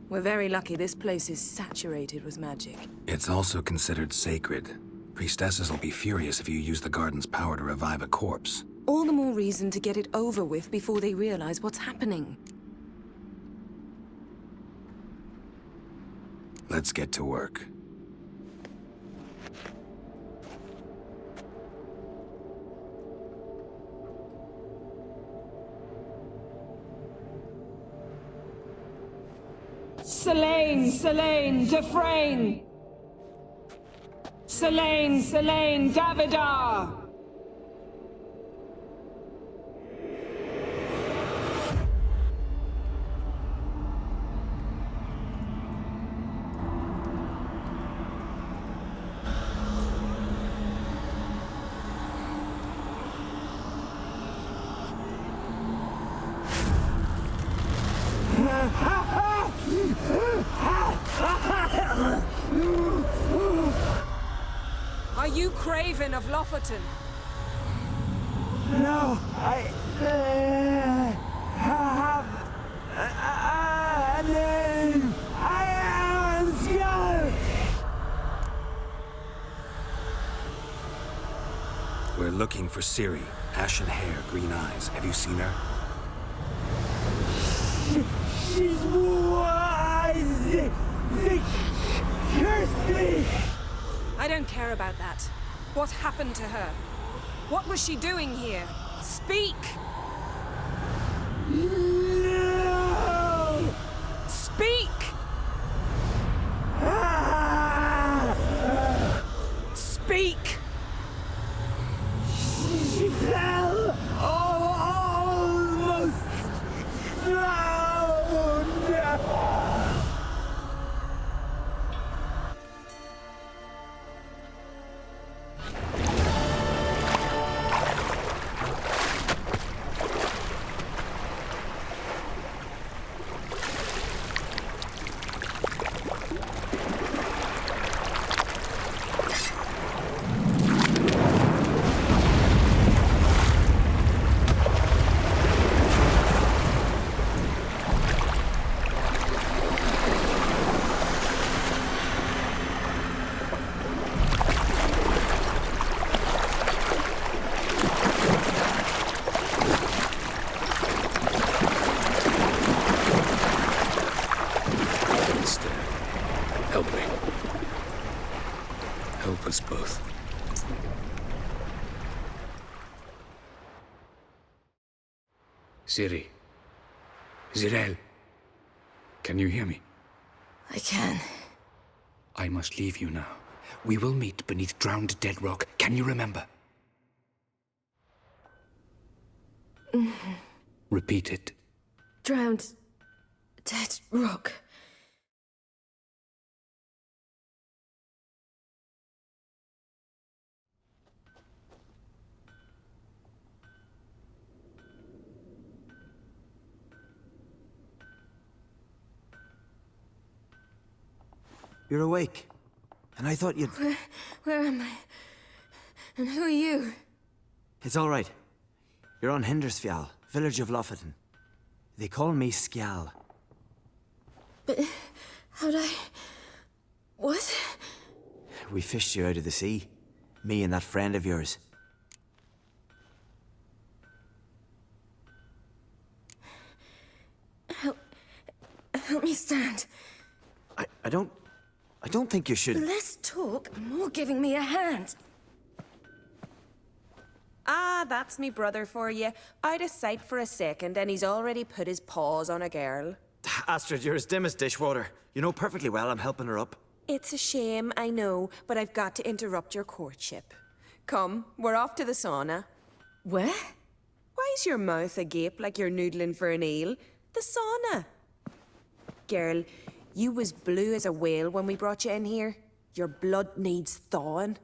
We're very lucky this place is saturated with magic. It's also considered sacred. Priestesses will be furious if you use the garden's power to revive a corpse. All the more reason to get it over with before they realize what's happening. Let's get to work. Selene, Selene, Dufresne! Selene, Selene, Davidar! Are you Craven of Lofoten? No, I have a name. I am Skjal. We're looking for Ciri. Ashen hair, green eyes. Have you seen her? She's wise. Kirsty. I don't care about that. What happened to her? What was she doing here? Speak! No! Speak! Speak! She fell almost drowned. Help me. Help us both. Ciri. Zirel. Can you hear me? I can. I must leave you now. We will meet beneath drowned dead rock. Can you remember? Repeat it. Drowned. Dead rock. You're awake. And I thought you'd... Where am I? And who are you? It's all right. You're on Hindersfjall, village of Lofoten. They call me Skjal. But how'd I... What? We fished you out of the sea. Me and that friend of yours. Help me stand. I don't think you should... Less talk, more giving me a hand. Ah, that's me brother for you. Out of sight for a second, and he's already put his paws on a girl. Astrid, you're as dim as dishwater. You know perfectly well I'm helping her up. It's a shame, I know, but I've got to interrupt your courtship. Come, we're off to the sauna. Where? Why's your mouth agape like you're noodling for an eel? The sauna. Girl, you was blue as a whale when we brought you in here. Your blood needs thawing.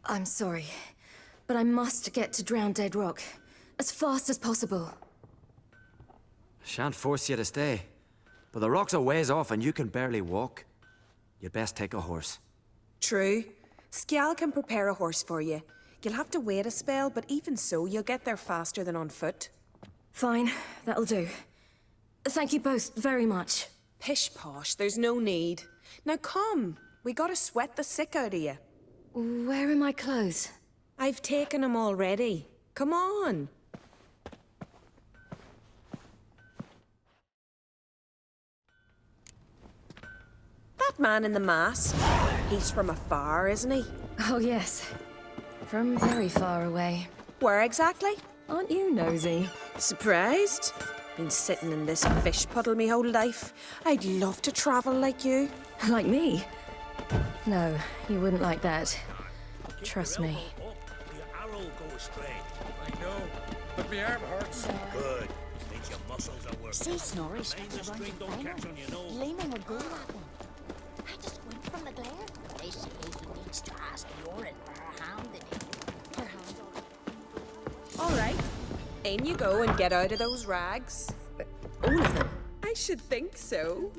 I'm sorry, but I must get to Drowned Dead Rock as fast as possible. Shan't force you to stay. But the rock's a ways off and you can barely walk. You'd best take a horse. True. Skjal can prepare a horse for you. You'll have to wait a spell, but even so, you'll get there faster than on foot. Fine, that'll do. Thank you both very much. Pish posh, there's no need. Now come, we gotta sweat the sick out of you. Where are my clothes? I've taken them already. Come on. That man in the mask, he's from afar, isn't he? Oh, yes. From very far away. Where exactly? Aren't you nosy? Surprised? Been sitting in this fish puddle me whole life. I'd love to travel like you. Like me? No, you wouldn't like that. Trust me. The arrow goes straight. I know, but my arm hurts. Good. Means your muscles are working. See Snorri The swings around string the don't final. catch on your nose. Gleaming would go that one. I just went from the glare. They say he needs to ask Yorin for her hand in it. Her hand All right. In you go and get out of those rags. All of them? I should think so.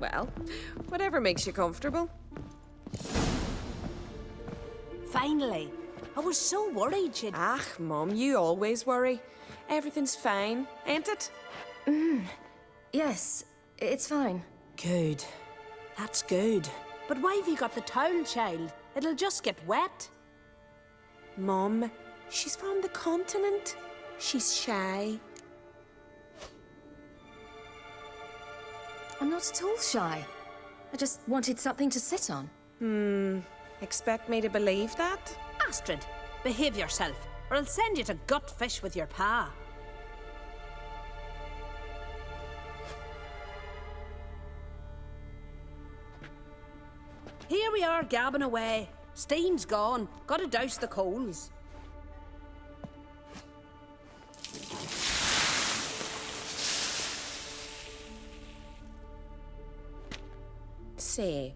Well, whatever makes you comfortable. Finally. I was so worried she'd... Ah, Mum, you always worry. Everything's fine, ain't it? Yes, it's fine. Good. That's good. But why have you got the towel, child? It'll just get wet. Mum, she's from the continent. She's shy. I'm not at all shy. I just wanted something to sit on. Expect me to believe that? Astrid, behave yourself, or I'll send you to gut fish with your pa. Here we are gabbing away. Steam's gone. Gotta douse the coals. Say,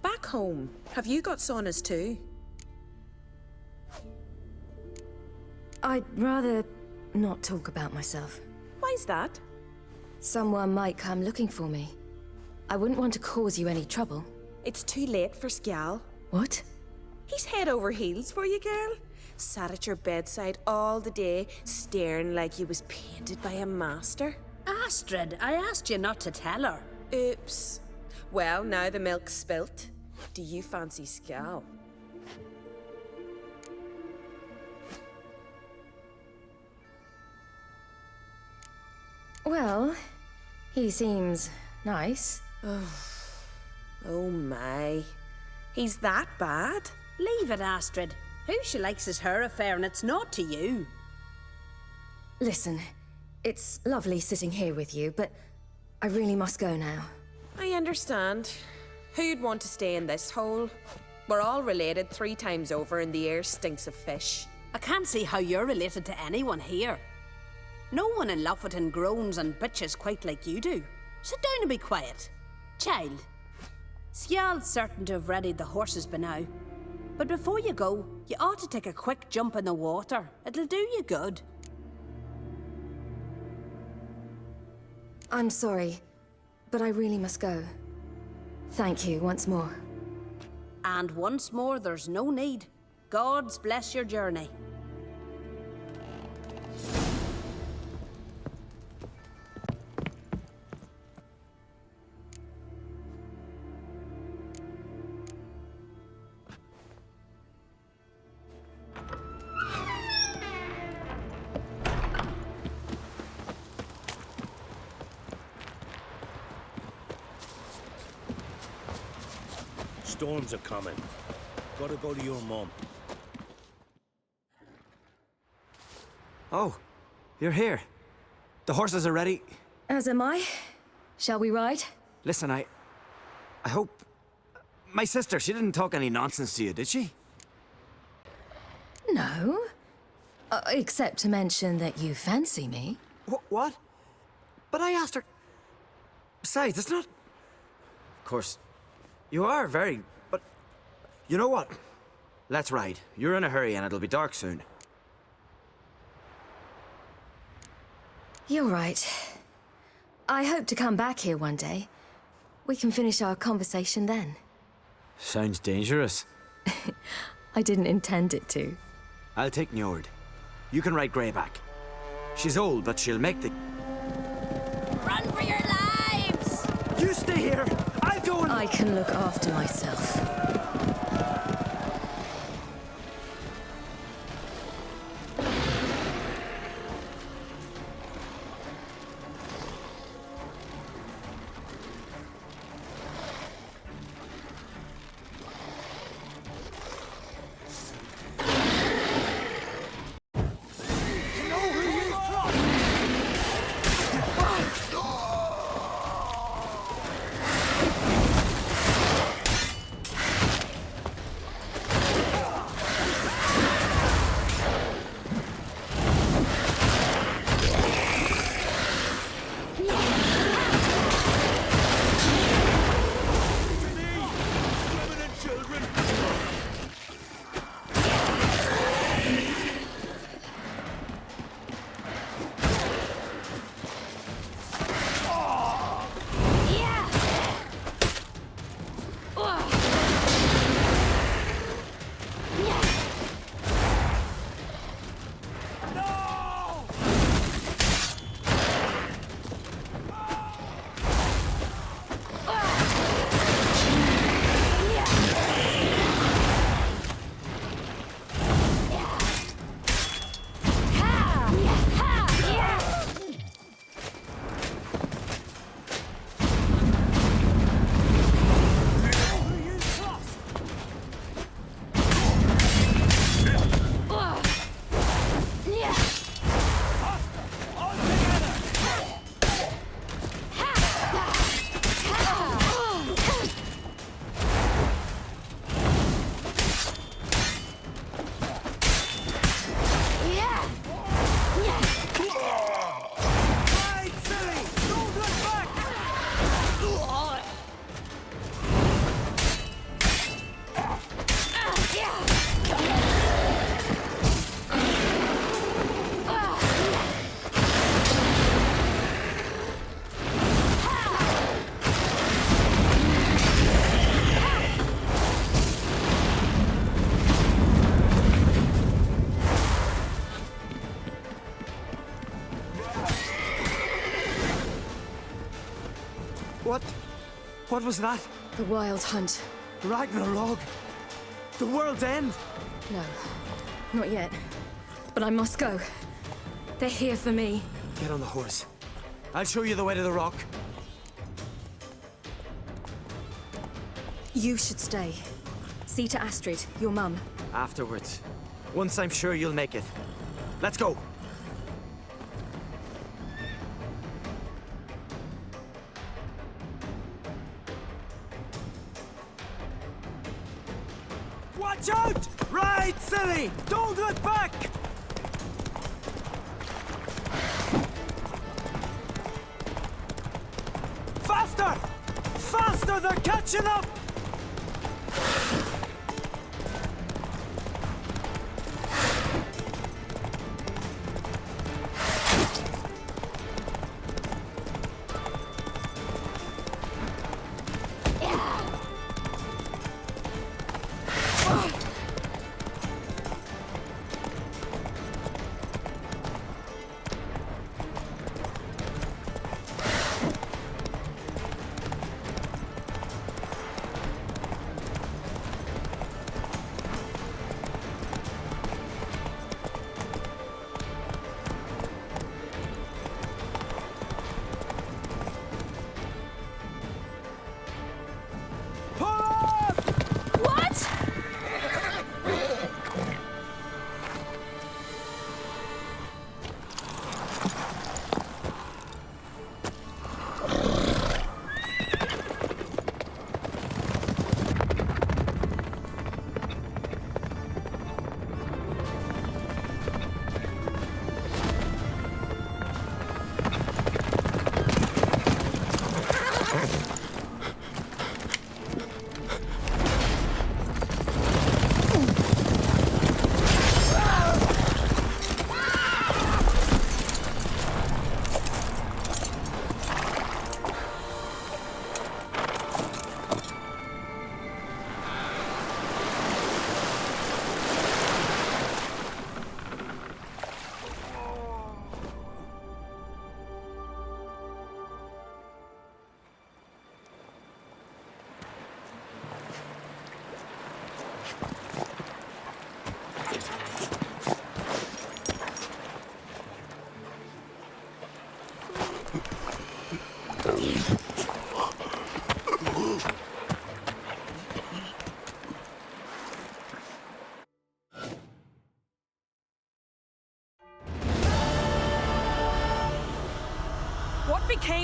back home, have you got saunas too? I'd rather not talk about myself. Why's that? Someone might come looking for me. I wouldn't want to cause you any trouble. It's too late for Skjal. What? He's head over heels for you, girl. Sat at your bedside all the day, staring like you was painted by a master. Astrid, I asked you not to tell her. Oops. Well, now the milk's spilt. Do you fancy Skjal? Well, he seems nice. Oh my. He's that bad? Leave it, Astrid. Who she likes is her affair, and it's not to you. Listen, it's lovely sitting here with you, but I really must go now. I understand. Who'd want to stay in this hole? We're all related 3 times over and the air stinks of fish. I can't see how you're related to anyone here. No one in Lofferton groans and bitches quite like you do. Sit down and be quiet. Child, Skjal's certain to have readied the horses by now. But before you go, you ought to take a quick jump in the water. It'll do you good. I'm sorry, but I really must go. Thank you once more. And once more, there's no need. God's bless your journey. Storms are coming. Gotta go to your mum. Oh, you're here. The horses are ready. As am I. Shall we ride? Listen, I hope... My sister, she didn't talk any nonsense to you, did she? No. Except to mention that you fancy me. What? But I asked her... Besides, it's not... Of course, you are very... But... You know what? Let's ride. You're in a hurry and it'll be dark soon. You're right. I hope to come back here one day. We can finish our conversation then. Sounds dangerous. I didn't intend it to. I'll take Njord. You can ride Greyback. She's old, but she'll make the... Run for your lives! You stay here! I'll go and... I can look after myself. What was that? The Wild Hunt. Ragnarok? The world's end? No, not yet. But I must go. They're here for me. Get on the horse. I'll show you the way to the rock. You should stay. See to Astrid, your mum. Afterwards. Once I'm sure you'll make it. Let's go. Watch out! Ride, silly! Don't look back! Faster! Faster! They're catching up!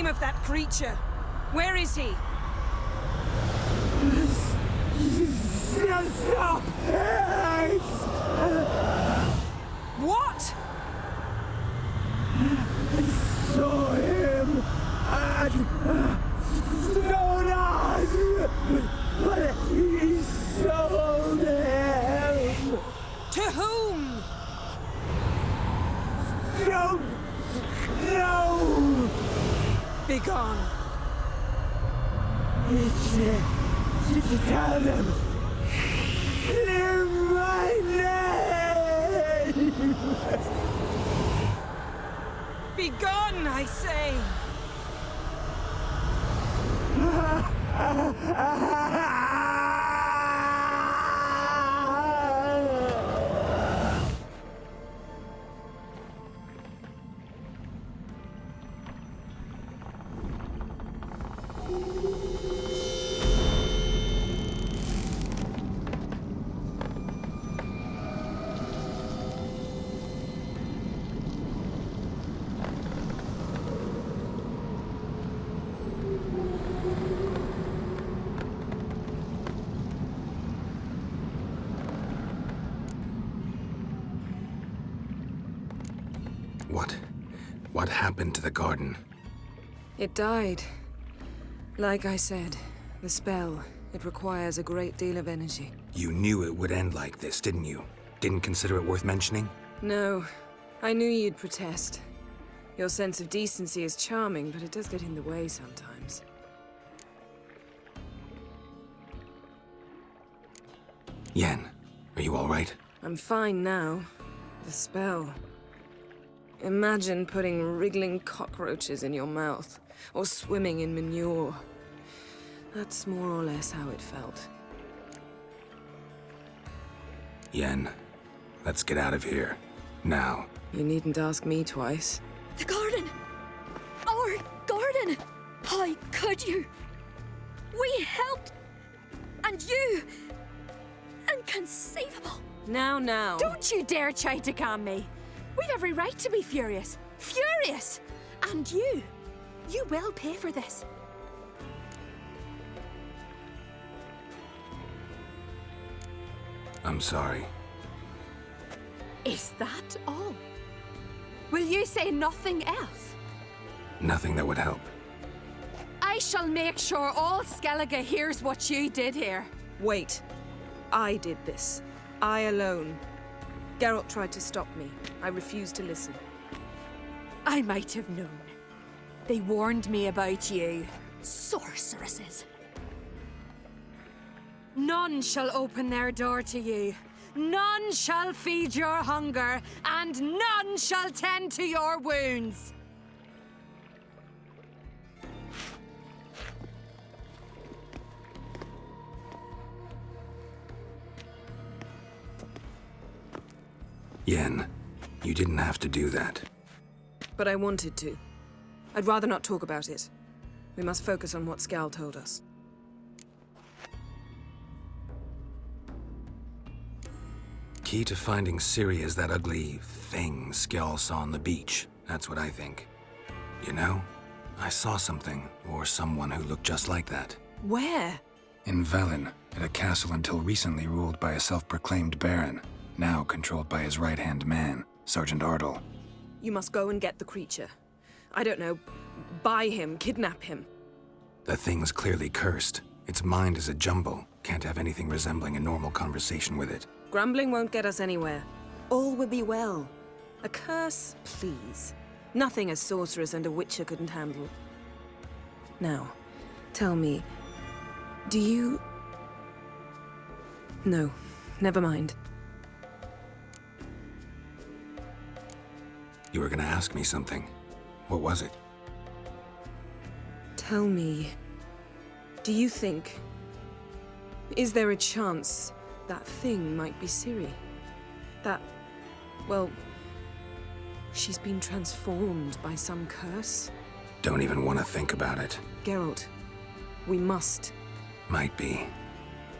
of that creature? Where is he? Stop! What? Saw him at Stone, but he sold him. To whom? Don't know. Begone. Tell them. Clear my name. Begone, I say. What happened to the garden? It died. Like I said, the spell, it requires a great deal of energy. You knew it would end like this, didn't you? Didn't consider it worth mentioning? No, I knew you'd protest. Your sense of decency is charming, but it does get in the way sometimes. Yen, are you all right? I'm fine now. The spell. Imagine putting wriggling cockroaches in your mouth, or swimming in manure. That's more or less how it felt. Yen, let's get out of here. Now. You needn't ask me twice. The garden! Our garden! How could you? We helped! And you! Inconceivable! Now. Don't you dare try to calm me. We've every right to be furious. Furious! And you will pay for this. I'm sorry. Is that all? Will you say nothing else? Nothing that would help. I shall make sure all Skellige hears what you did here. Wait. I did this. I alone. Geralt tried to stop me. I refused to listen. I might have known. They warned me about you. Sorceresses. None shall open their door to you. None shall feed your hunger, and none shall tend to your wounds. Yen, you didn't have to do that. But I wanted to. I'd rather not talk about it. We must focus on what Skal told us. Key to finding Ciri is that ugly thing Skjall saw on the beach. That's what I think. You know, I saw something, or someone who looked just like that. Where? In Velen, at a castle until recently ruled by a self-proclaimed baron, now controlled by his right-hand man, Sergeant Ardle. You must go and get the creature. I don't know, buy him, kidnap him. The thing's clearly cursed. Its mind is a jumble. Can't have anything resembling a normal conversation with it. Grumbling won't get us anywhere. All will be well. A curse, please. Nothing a sorceress and a witcher couldn't handle. Now, tell me, do you... No, never mind. You were gonna ask me something. What was it? Tell me, do you think... Is there a chance that thing might be Ciri? That... well... she's been transformed by some curse? Don't even want to think about it. Geralt, we must. Might be.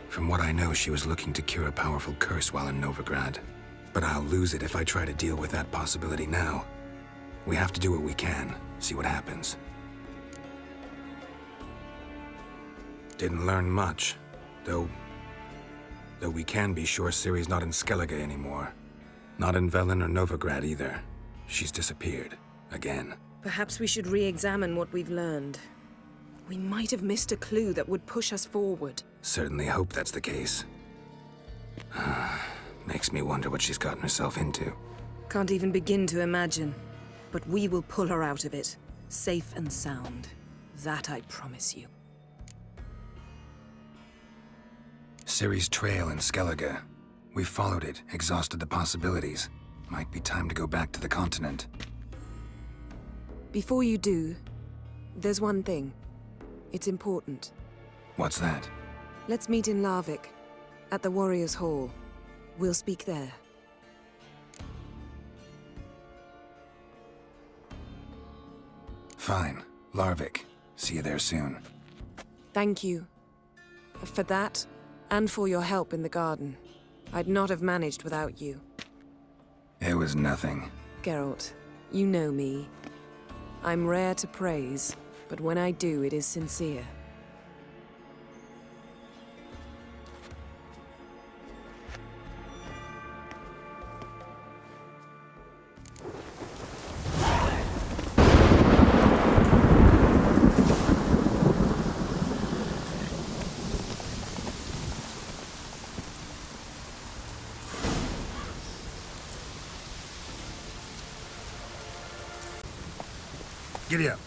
From what I know, she was looking to cure a powerful curse while in Novigrad. But I'll lose it if I try to deal with that possibility now. We have to do what we can, see what happens. Didn't learn much, though we can be sure Ciri's not in Skellige anymore. Not in Velen or Novigrad either. She's disappeared. Again. Perhaps we should re-examine what we've learned. We might have missed a clue that would push us forward. Certainly hope that's the case. Makes me wonder what she's gotten herself into. Can't even begin to imagine. But we will pull her out of it. Safe and sound. That I promise you. Ciri's trail in Skellige. We followed it, exhausted the possibilities. Might be time to go back to the continent. Before you do, there's one thing. It's important. What's that? Let's meet in Larvik, at the Warriors' Hall. We'll speak there. Fine. Larvik. See you there soon. Thank you. For that, and for your help in the garden. I'd not have managed without you. It was nothing. Geralt, you know me. I'm rare to praise, but when I do, it is sincere. Giddy up.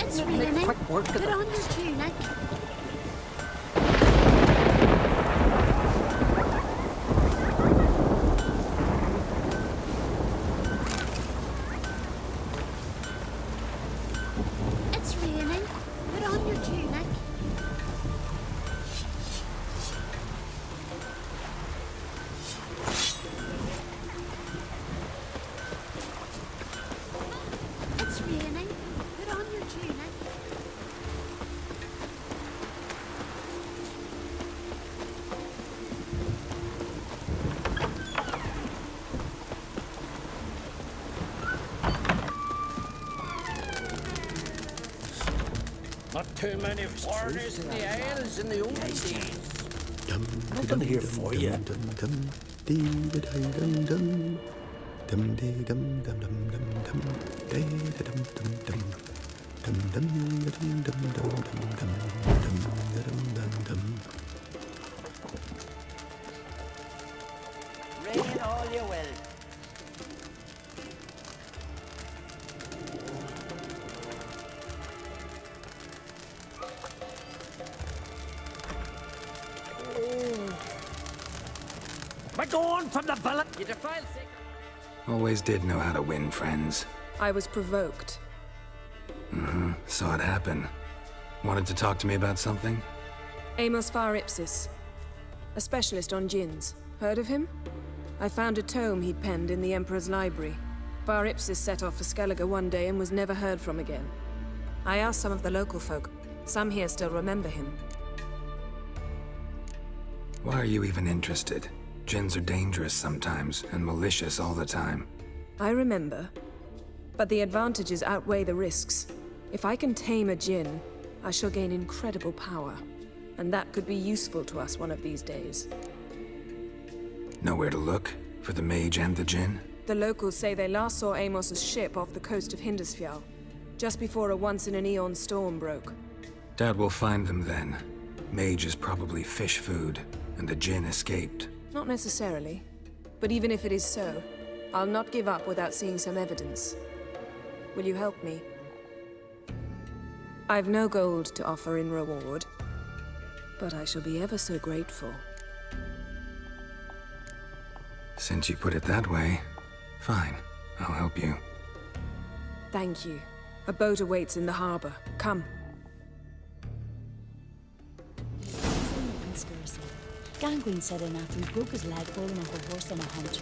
It's raining. Put on your tunic. It's raining. Put on your tunic. It's raining. Put on your tunic. Not too many foreigners in the Isles in the old days. Nothing here for you. Rain all you will. We're going from the villa. You defile sick. Always did know how to win friends. I was provoked. Saw it happen. Wanted to talk to me about something? Amos Far Ipsis. A specialist on djinns. Heard of him? I found a tome he'd penned in the Emperor's library. Far Ipsis set off for Skellige one day and was never heard from again. I asked some of the local folk. Some here still remember him. Why are you even interested? Djinns are dangerous sometimes, and malicious all the time. I remember. But the advantages outweigh the risks. If I can tame a djinn, I shall gain incredible power. And that could be useful to us one of these days. Nowhere to look? For the mage and the djinn? The locals say they last saw Amos's ship off the coast of Hindisfjall, just before a once-in-an-eon storm broke. Doubt we'll find them then. Mage is probably fish food, and the djinn escaped. Not necessarily. But even if it is so, I'll not give up without seeing some evidence. Will you help me? I've no gold to offer in reward, but I shall be ever so grateful. Since you put it that way, fine. I'll help you. Thank you. A boat awaits in the harbor. Come. conspiracy. Gangrene set in after he broke his leg falling off a horse on a hunt.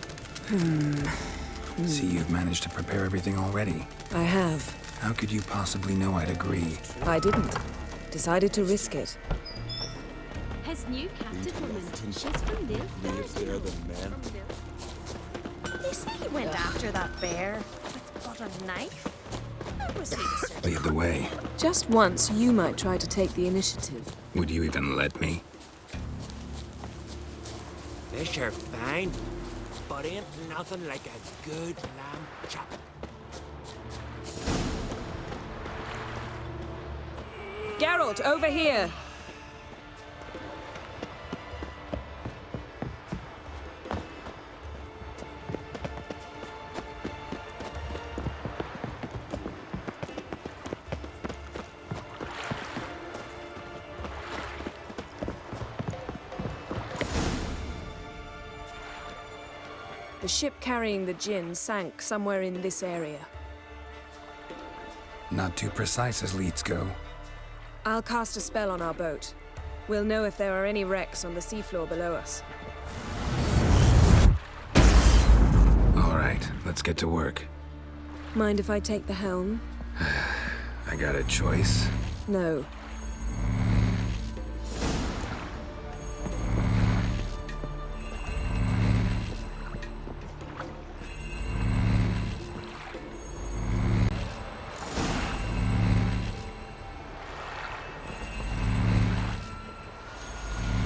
See, you've managed to prepare everything already. I have. How could you possibly know I'd agree? I didn't. Decided to risk it. His new captive woman, she's from Liv. They say he went after that bear with but a knife. How was he to search? Lead the way. Just once, you might try to take the initiative. Would you even let me? This sure fine, but ain't nothing like a good lamb chop. Geralt, over here! The ship carrying the gin sank somewhere in this area. Not too precise as leads go. I'll cast a spell on our boat. We'll know if there are any wrecks on the seafloor below us. All right, let's get to work. Mind if I take the helm? I got a choice. No.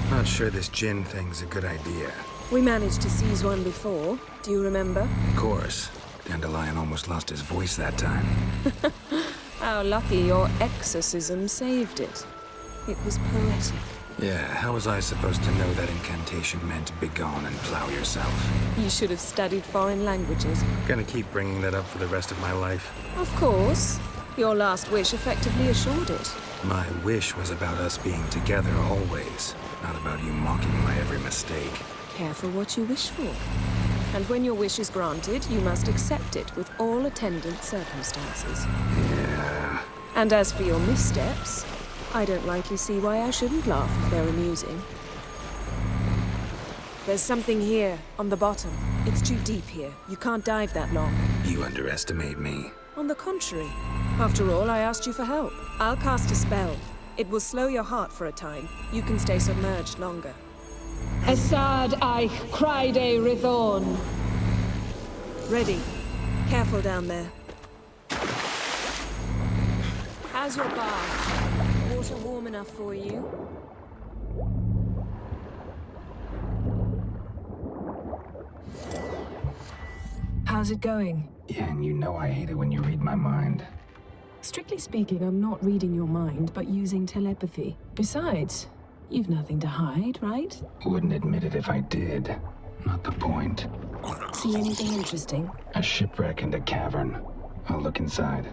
Not sure this gin thing's a good idea. We managed to seize one before. Do you remember? Of course. Dandelion almost lost his voice that time. How lucky your exorcism saved it. It was poetic. Yeah, how was I supposed to know that incantation meant begone and plow yourself? You should have studied foreign languages. Gonna keep bringing that up for the rest of my life. Of course. Your last wish effectively assured it. My wish was about us being together always, not about you mocking my every mistake. Careful what you wish for. And when your wish is granted, you must accept it with all attendant circumstances. Yeah. And as for your missteps, I don't rightly see why I shouldn't laugh if they're amusing. There's something here, on the bottom. It's too deep here. You can't dive that long. You underestimate me. On the contrary. After all, I asked you for help. I'll cast a spell. It will slow your heart for a time. You can stay submerged longer. Assad Eich Criede Rithorn. Ready. Careful down there. How's your bath? Water warm enough for you? How's it going? Yeah, and you know I hate it when you read my mind. Strictly speaking, I'm not reading your mind, but using telepathy. Besides, you've nothing to hide, right? Wouldn't admit it if I did. Not the point. See anything interesting? A shipwreck and a cavern. I'll look inside.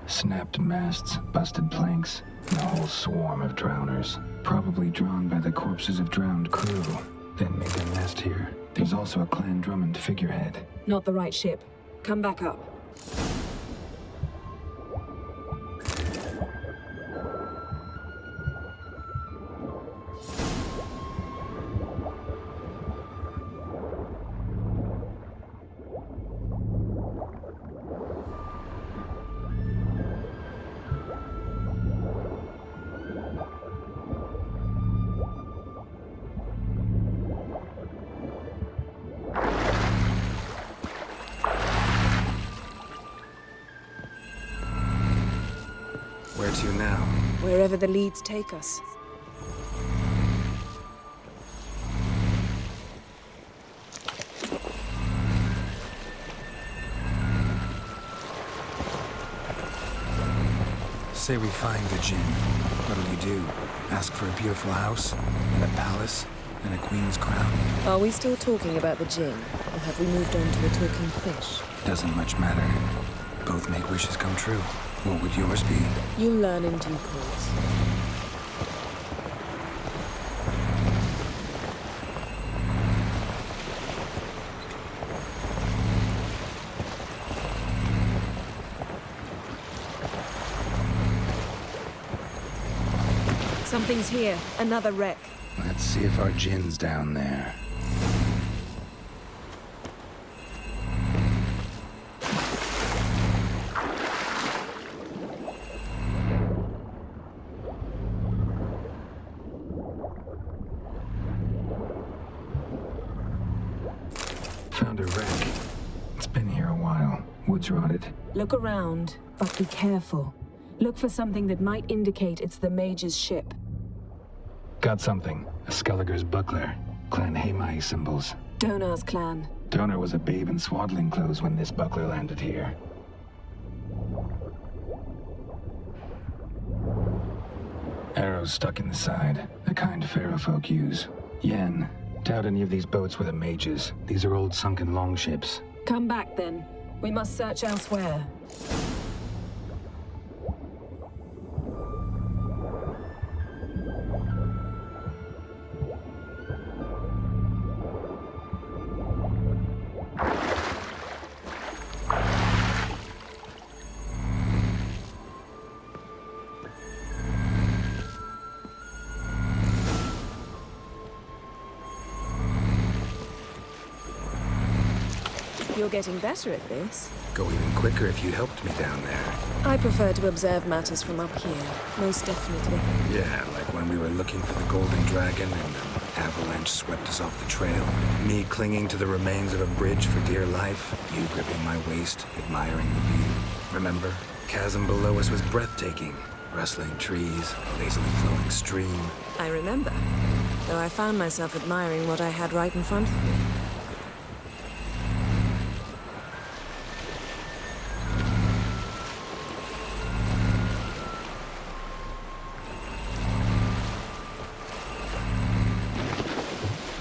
Snapped masts, busted planks, and a whole swarm of drowners. Probably drawn by the corpses of drowned crew. Then made their nest here. There's also a Clan Drummond figurehead. Not the right ship. Come back up. Where to now? Wherever the leads take us. Say we find the Jinn. What'll you do? Ask for a beautiful house? And a palace? And a queen's crown? Are we still talking about the Jinn? Or have we moved on to the talking fish? Doesn't much matter. Both make wishes come true. What would yours be? You'll learn in due course. Something's here. Another wreck. Let's see if our Jinn's down there. Found a wreck. It's been here a while. Wood's rotted. Look around, but be careful. Look for something that might indicate it's the mage's ship. Got something. A Skelliger's buckler. Clan Haemai symbols. Donar's clan. Donar was a babe in swaddling clothes when this buckler landed here. Arrows stuck in the side. The kind pharaoh folk use. Yen. Doubt any of these boats were the mages. These are old sunken longships. Come back then. We must search elsewhere. You're getting better at this. Go even quicker if you helped me down there. I prefer to observe matters from up here, most definitely. Yeah, like when we were looking for the Golden Dragon and an avalanche swept us off the trail. Me clinging to the remains of a bridge for dear life. You gripping my waist, admiring the view. Remember? Chasm below us was breathtaking. Rustling trees, a lazily flowing stream. I remember, though I found myself admiring what I had right in front of me.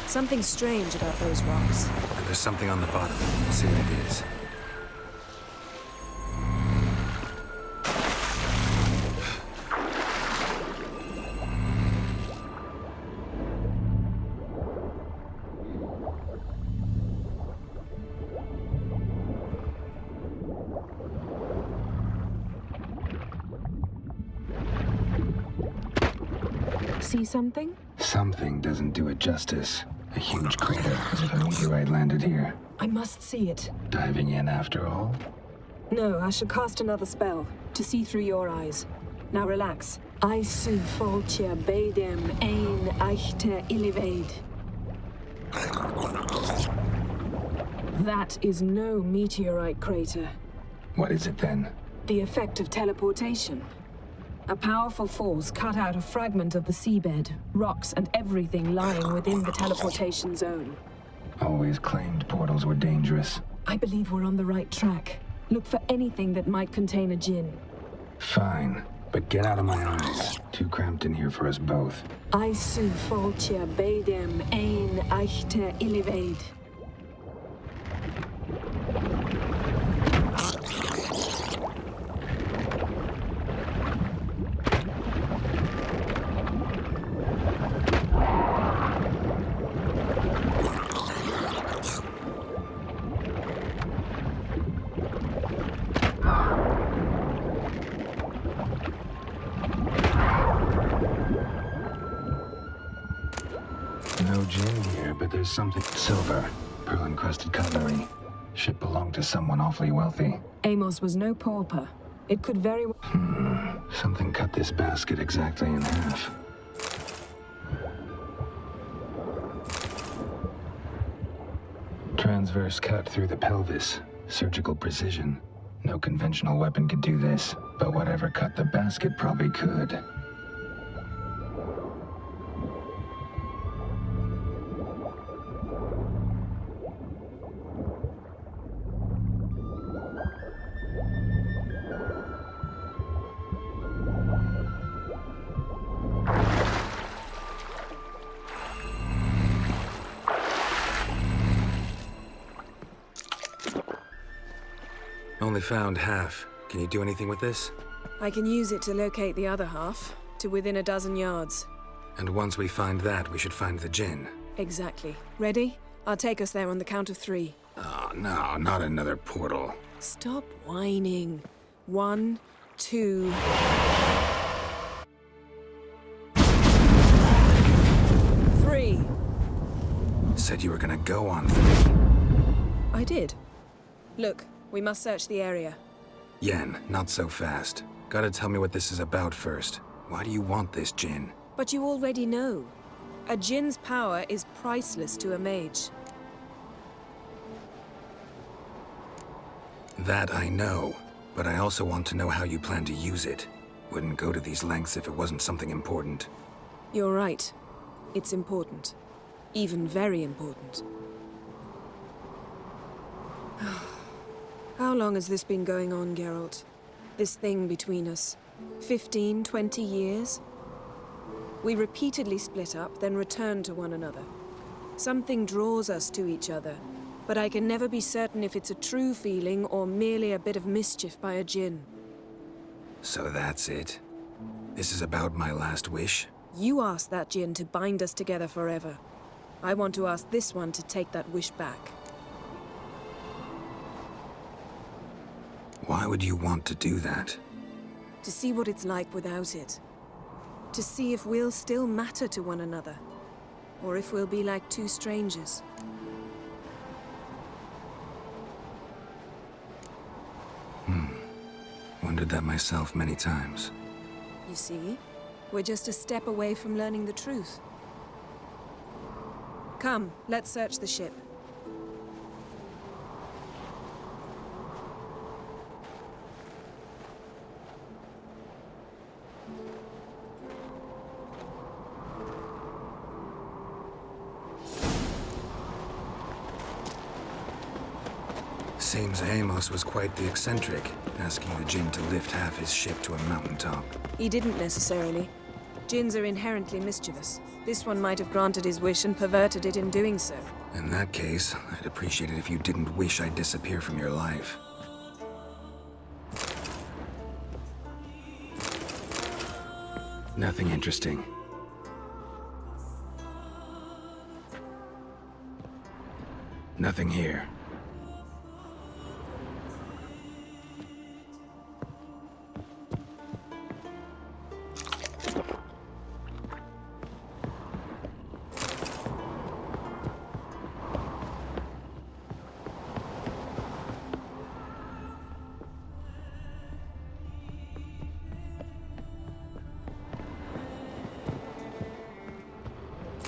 Something strange about those rocks. And there's something on the bottom. We'll see what it is. See something? Something doesn't do it justice. A huge crater, as if a meteorite landed here. I must see it. Diving in after all? No, I should cast another spell, to see through your eyes. Now relax. I su foltia bedem ein eichte illivaid. That is no meteorite crater. What is it then? The effect of teleportation. A powerful force cut out a fragment of the seabed, rocks and everything lying within the teleportation zone. Always claimed portals were dangerous. I believe we're on the right track. Look for anything that might contain a Jinn. Fine, but get out of my eyes. Too cramped in here for us both. I su foltia bedem ein eichte illivaid. No Jinn here, but there's something. Silver. Pearl-encrusted cutlery. Ship belonged to someone awfully wealthy. Amos was no pauper. It could very well... Something cut this basket exactly in half. Transverse cut through the pelvis. Surgical precision. No conventional weapon could do this, but whatever cut the basket probably could. only found half. Can you do anything with this? I can use it to locate the other half, to within a dozen yards. And once we find that, we should find the Jinn. Exactly. Ready? I'll take us there on the count of 3. Oh, no, not another portal. Stop whining. 1, 2... Three. Said you were gonna go on 3. I did. Look, we must search the area. Yen, not so fast. Gotta tell me what this is about first. Why do you want this Jinn? But you already know. A Jinn's power is priceless to a mage. That I know, but I also want to know how you plan to use it. Wouldn't go to these lengths if it wasn't something important. You're right. It's important. Even very important. How long has this been going on, Geralt? This thing between us? 15, 20 years? We repeatedly split up, then return to one another. Something draws us to each other, but I can never be certain if it's a true feeling or merely a bit of mischief by a Jinn. So that's it? This is about my last wish? You asked that Jinn to bind us together forever. I want to ask this one to take that wish back. Why would you want to do that? To see what it's like without it. To see if we'll still matter to one another. Or if we'll be like two strangers. Wondered that myself many times. You see? We're just a step away from learning the truth. Come, let's search the ship. Seems Amos was quite the eccentric, asking the Jinn to lift half his ship to a mountaintop. He didn't necessarily. Jinns are inherently mischievous. This one might have granted his wish and perverted it in doing so. In that case, I'd appreciate it if you didn't wish I'd disappear from your life. Nothing interesting. Nothing here.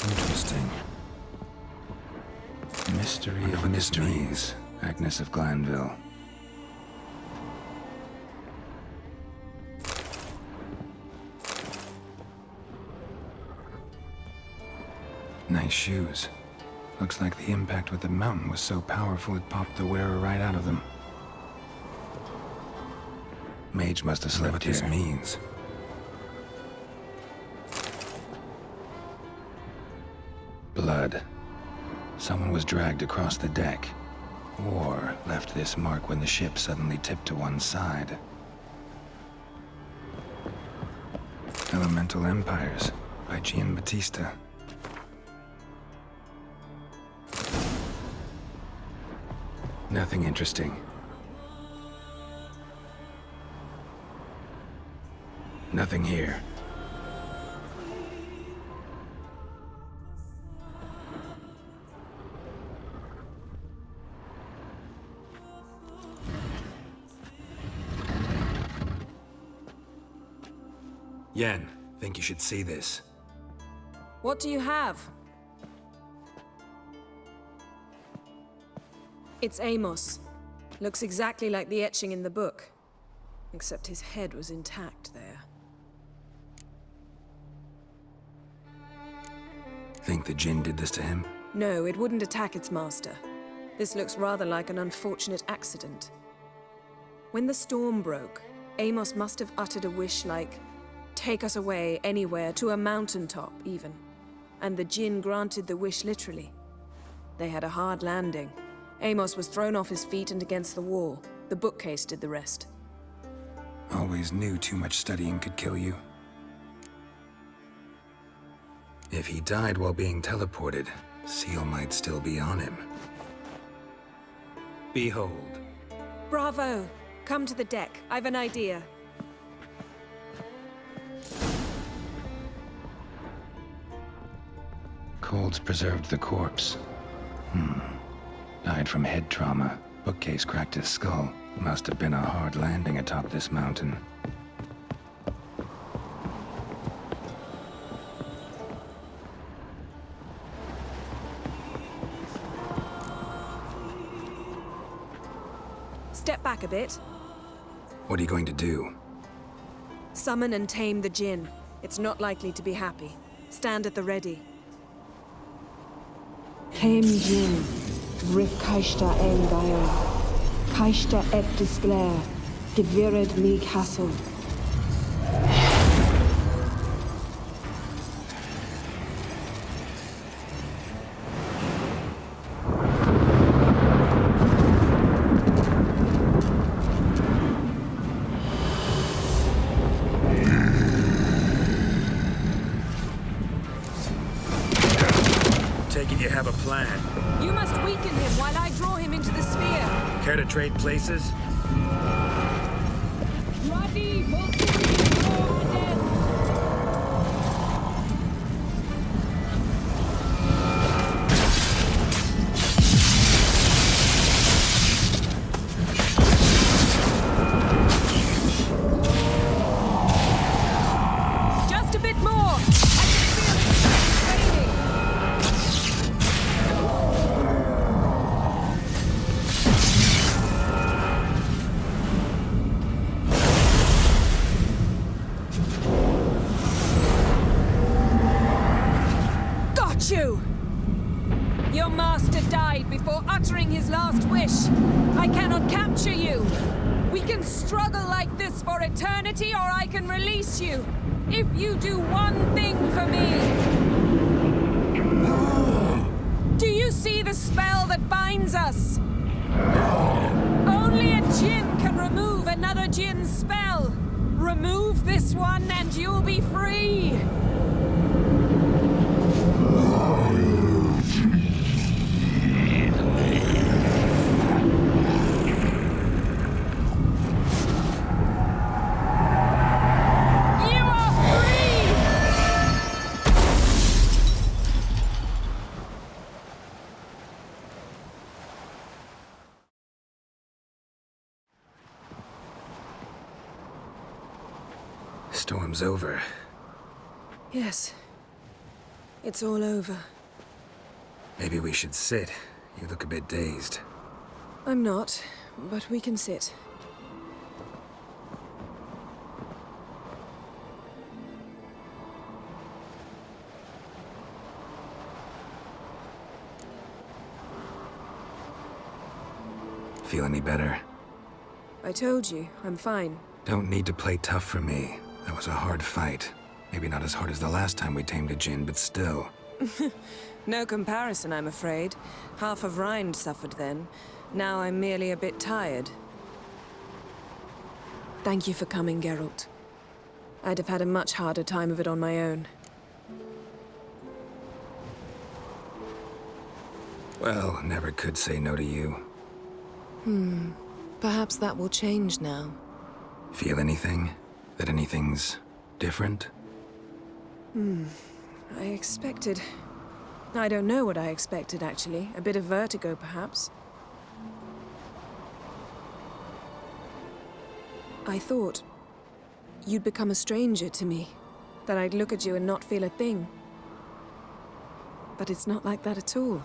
Interesting. Mystery of mysteries, Agnes of Glanville. Nice shoes. Looks like the impact with the mountain was so powerful it popped the wearer right out of them. Mage must have slept here. What this means. Blood. Someone was dragged across the deck, or left this mark when the ship suddenly tipped to one side. Elemental Empires by Giambattista. Nothing interesting. Nothing here. Yen, think you should see this. What do you have? It's Amos. Looks exactly like the etching in the book. Except his head was intact there. Think the Jinn did this to him? No, it wouldn't attack its master. This looks rather like an unfortunate accident. When the storm broke, Amos must have uttered a wish like, "Take us away, anywhere, to a mountaintop, even." And the Jinn granted the wish literally. They had a hard landing. Amos was thrown off his feet and against the wall. The bookcase did the rest. Always knew too much studying could kill you. If he died while being teleported, Seal might still be on him. Behold. Bravo! Come to the deck. I've an idea. Cold's preserved the corpse. Died from head trauma. Bookcase cracked his skull. Must have been a hard landing atop this mountain. Step back a bit. What are you going to do? Summon and tame the djinn. It's not likely to be happy. Stand at the ready. Came Jin, Rif Kaishta en Gael, Kaishta et Disclair, Gevired me Castle. Take it you have a plan. You must weaken him while I draw him into the sphere. Care to trade places? Ready, Just a bit more. I can feel it fading. Got you! Your master died before uttering his last wish. I cannot capture you. We can struggle like this for eternity, or I can release you. If you do one thing for me. Do you see the spell that binds us? Only a djinn can remove another djinn's spell. Remove this one and you'll be free. You are free! Storm's over. Yes. It's all over. Maybe we should sit. You look a bit dazed. I'm not, but we can sit. Feel any better? I told you, I'm fine. Don't need to play tough for me. That was a hard fight. Maybe not as hard as the last time we tamed a djinn, but still. No comparison, I'm afraid. Half of Rind suffered then. Now I'm merely a bit tired. Thank you for coming, Geralt. I'd have had a much harder time of it on my own. Well, never could say no to you. Perhaps that will change now. Feel anything? That anything's different? I expected... I don't know what I expected, actually. A bit of vertigo, perhaps. I thought you'd become a stranger to me. That I'd look at you and not feel a thing. But it's not like that at all.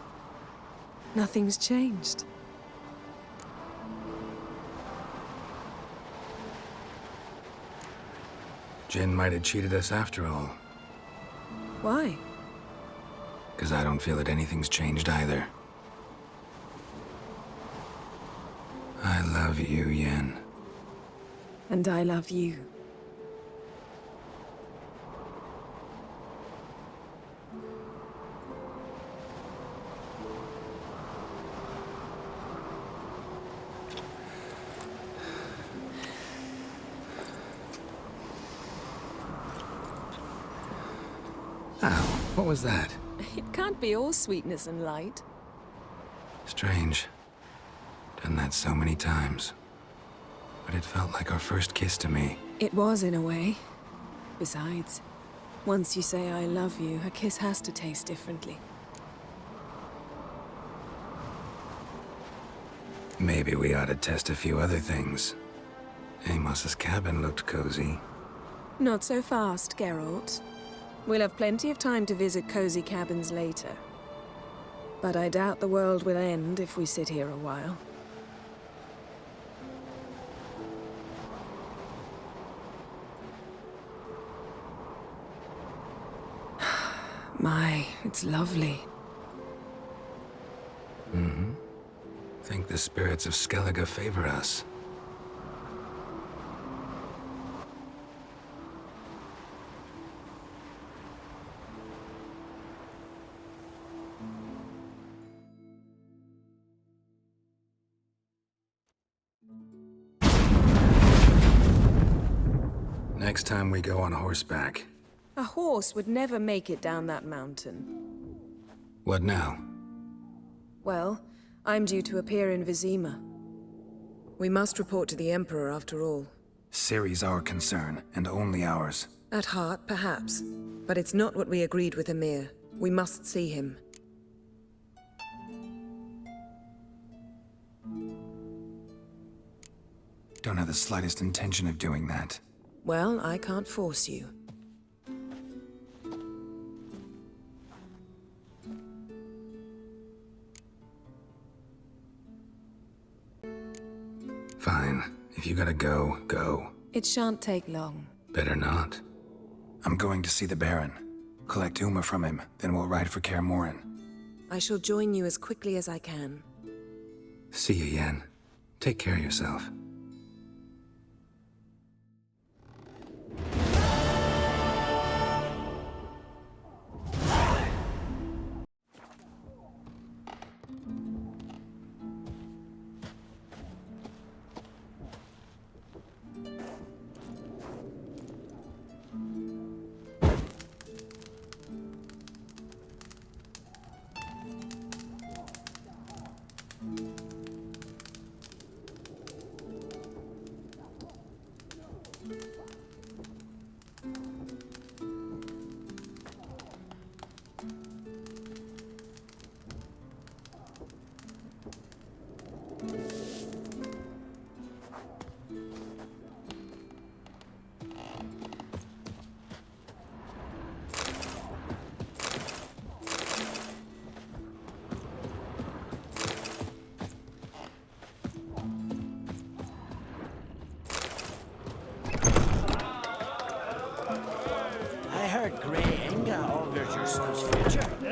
Nothing's changed. Jinn might have cheated us after all. Why? Because I don't feel that anything's changed either. I love you, Yen. And I love you. Ow, what was that? It can't be all sweetness and light. Strange. Done that so many times. But it felt like our first kiss to me. It was, in a way. Besides, once you say I love you, a kiss has to taste differently. Maybe we ought to test a few other things. Amos's cabin looked cozy. Not so fast, Geralt. We'll have plenty of time to visit cozy cabins later. But I doubt the world will end if we sit here a while. My, it's lovely. Mm-hmm. Think the spirits of Skellige favor us. Next time we go on horseback. A horse would never make it down that mountain. What now? Well, I'm due to appear in Vizima. We must report to the Emperor after all. Ciri's our concern, and only ours. At heart, perhaps. But it's not what we agreed with Emir. We must see him. Don't have the slightest intention of doing that. Well, I can't force you. Fine. If you gotta go, go. It shan't take long. Better not. I'm going to see the Baron. Collect Uma from him, then we'll ride for Kaer Morhen. I shall join you as quickly as I can. See you, Yen. Take care of yourself.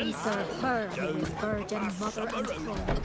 We serve her who is virgin, mother, and throne.